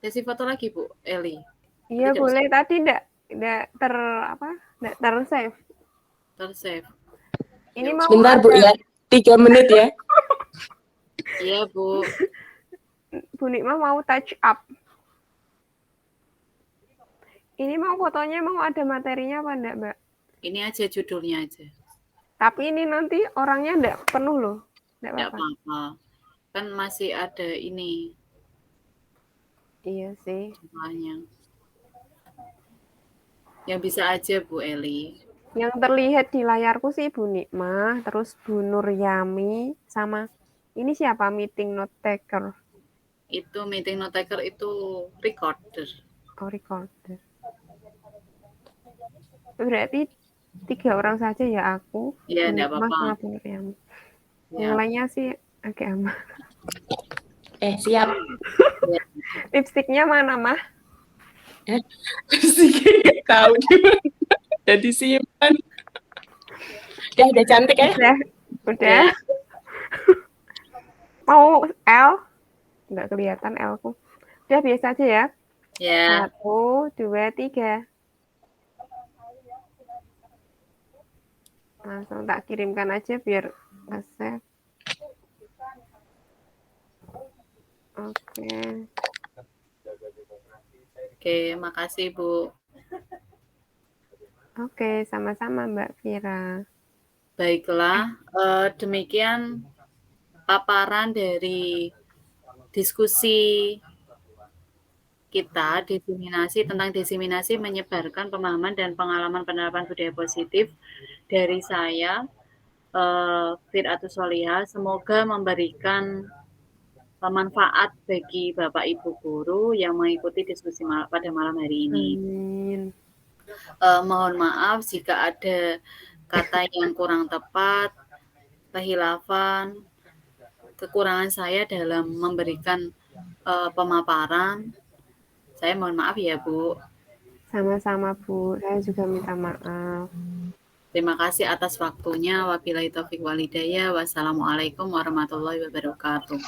sesi foto lagi Bu Eli. Iya Tidak boleh, tadi enggak ter-save. Ter-save. Ini mau Sebentar Bu ya, 3 menit ya. Iya Bu. Bu Nikma mau touch up. Ini mau fotonya mau ada materinya apa enggak, Mbak? Ini aja judulnya aja. Tapi ini nanti orangnya enggak penuh loh. Enggak apa-apa. Kan masih ada ini. Iya sih. Jumlahnya. Yang bisa aja Bu Eli. Yang terlihat di layarku sih Bu Nikmah, terus Bu Nuryami, sama ini siapa meeting note taker? Itu meeting note taker itu recorder. Oh, recorder. Berarti 3 orang saja ya aku. Iya, enggak apa-apa. Sama Bu Nuryami. Mulainya sih agak aman. Siap. Lipstiknya mana, Mah? Lipstiknya tahu di mana. Udah disimpan. Udah cantik ya? Udah. Mau L? Enggak kelihatan L-ku. Udah biasa aja ya. Ya. 1, 2, 3. Langsung tak kirimkan aja biar nge-save. Oke, makasih Bu. Oke, sama-sama Mbak Vira. Baiklah, demikian paparan dari diskusi kita, tentang diseminasi menyebarkan pemahaman dan pengalaman penerapan budaya positif dari saya, Firatus Solihah. Semoga memberikan manfaat bagi Bapak Ibu guru yang mengikuti diskusi pada malam hari ini. Amin. Mohon maaf jika ada kata yang kurang tepat, kehilafan, kekurangan saya dalam memberikan pemaparan. Saya mohon maaf ya, Bu. Sama-sama, Bu. Saya juga minta maaf. Terima kasih atas waktunya. Wabillahi taufiq walhidayah. Wassalamualaikum warahmatullahi wabarakatuh.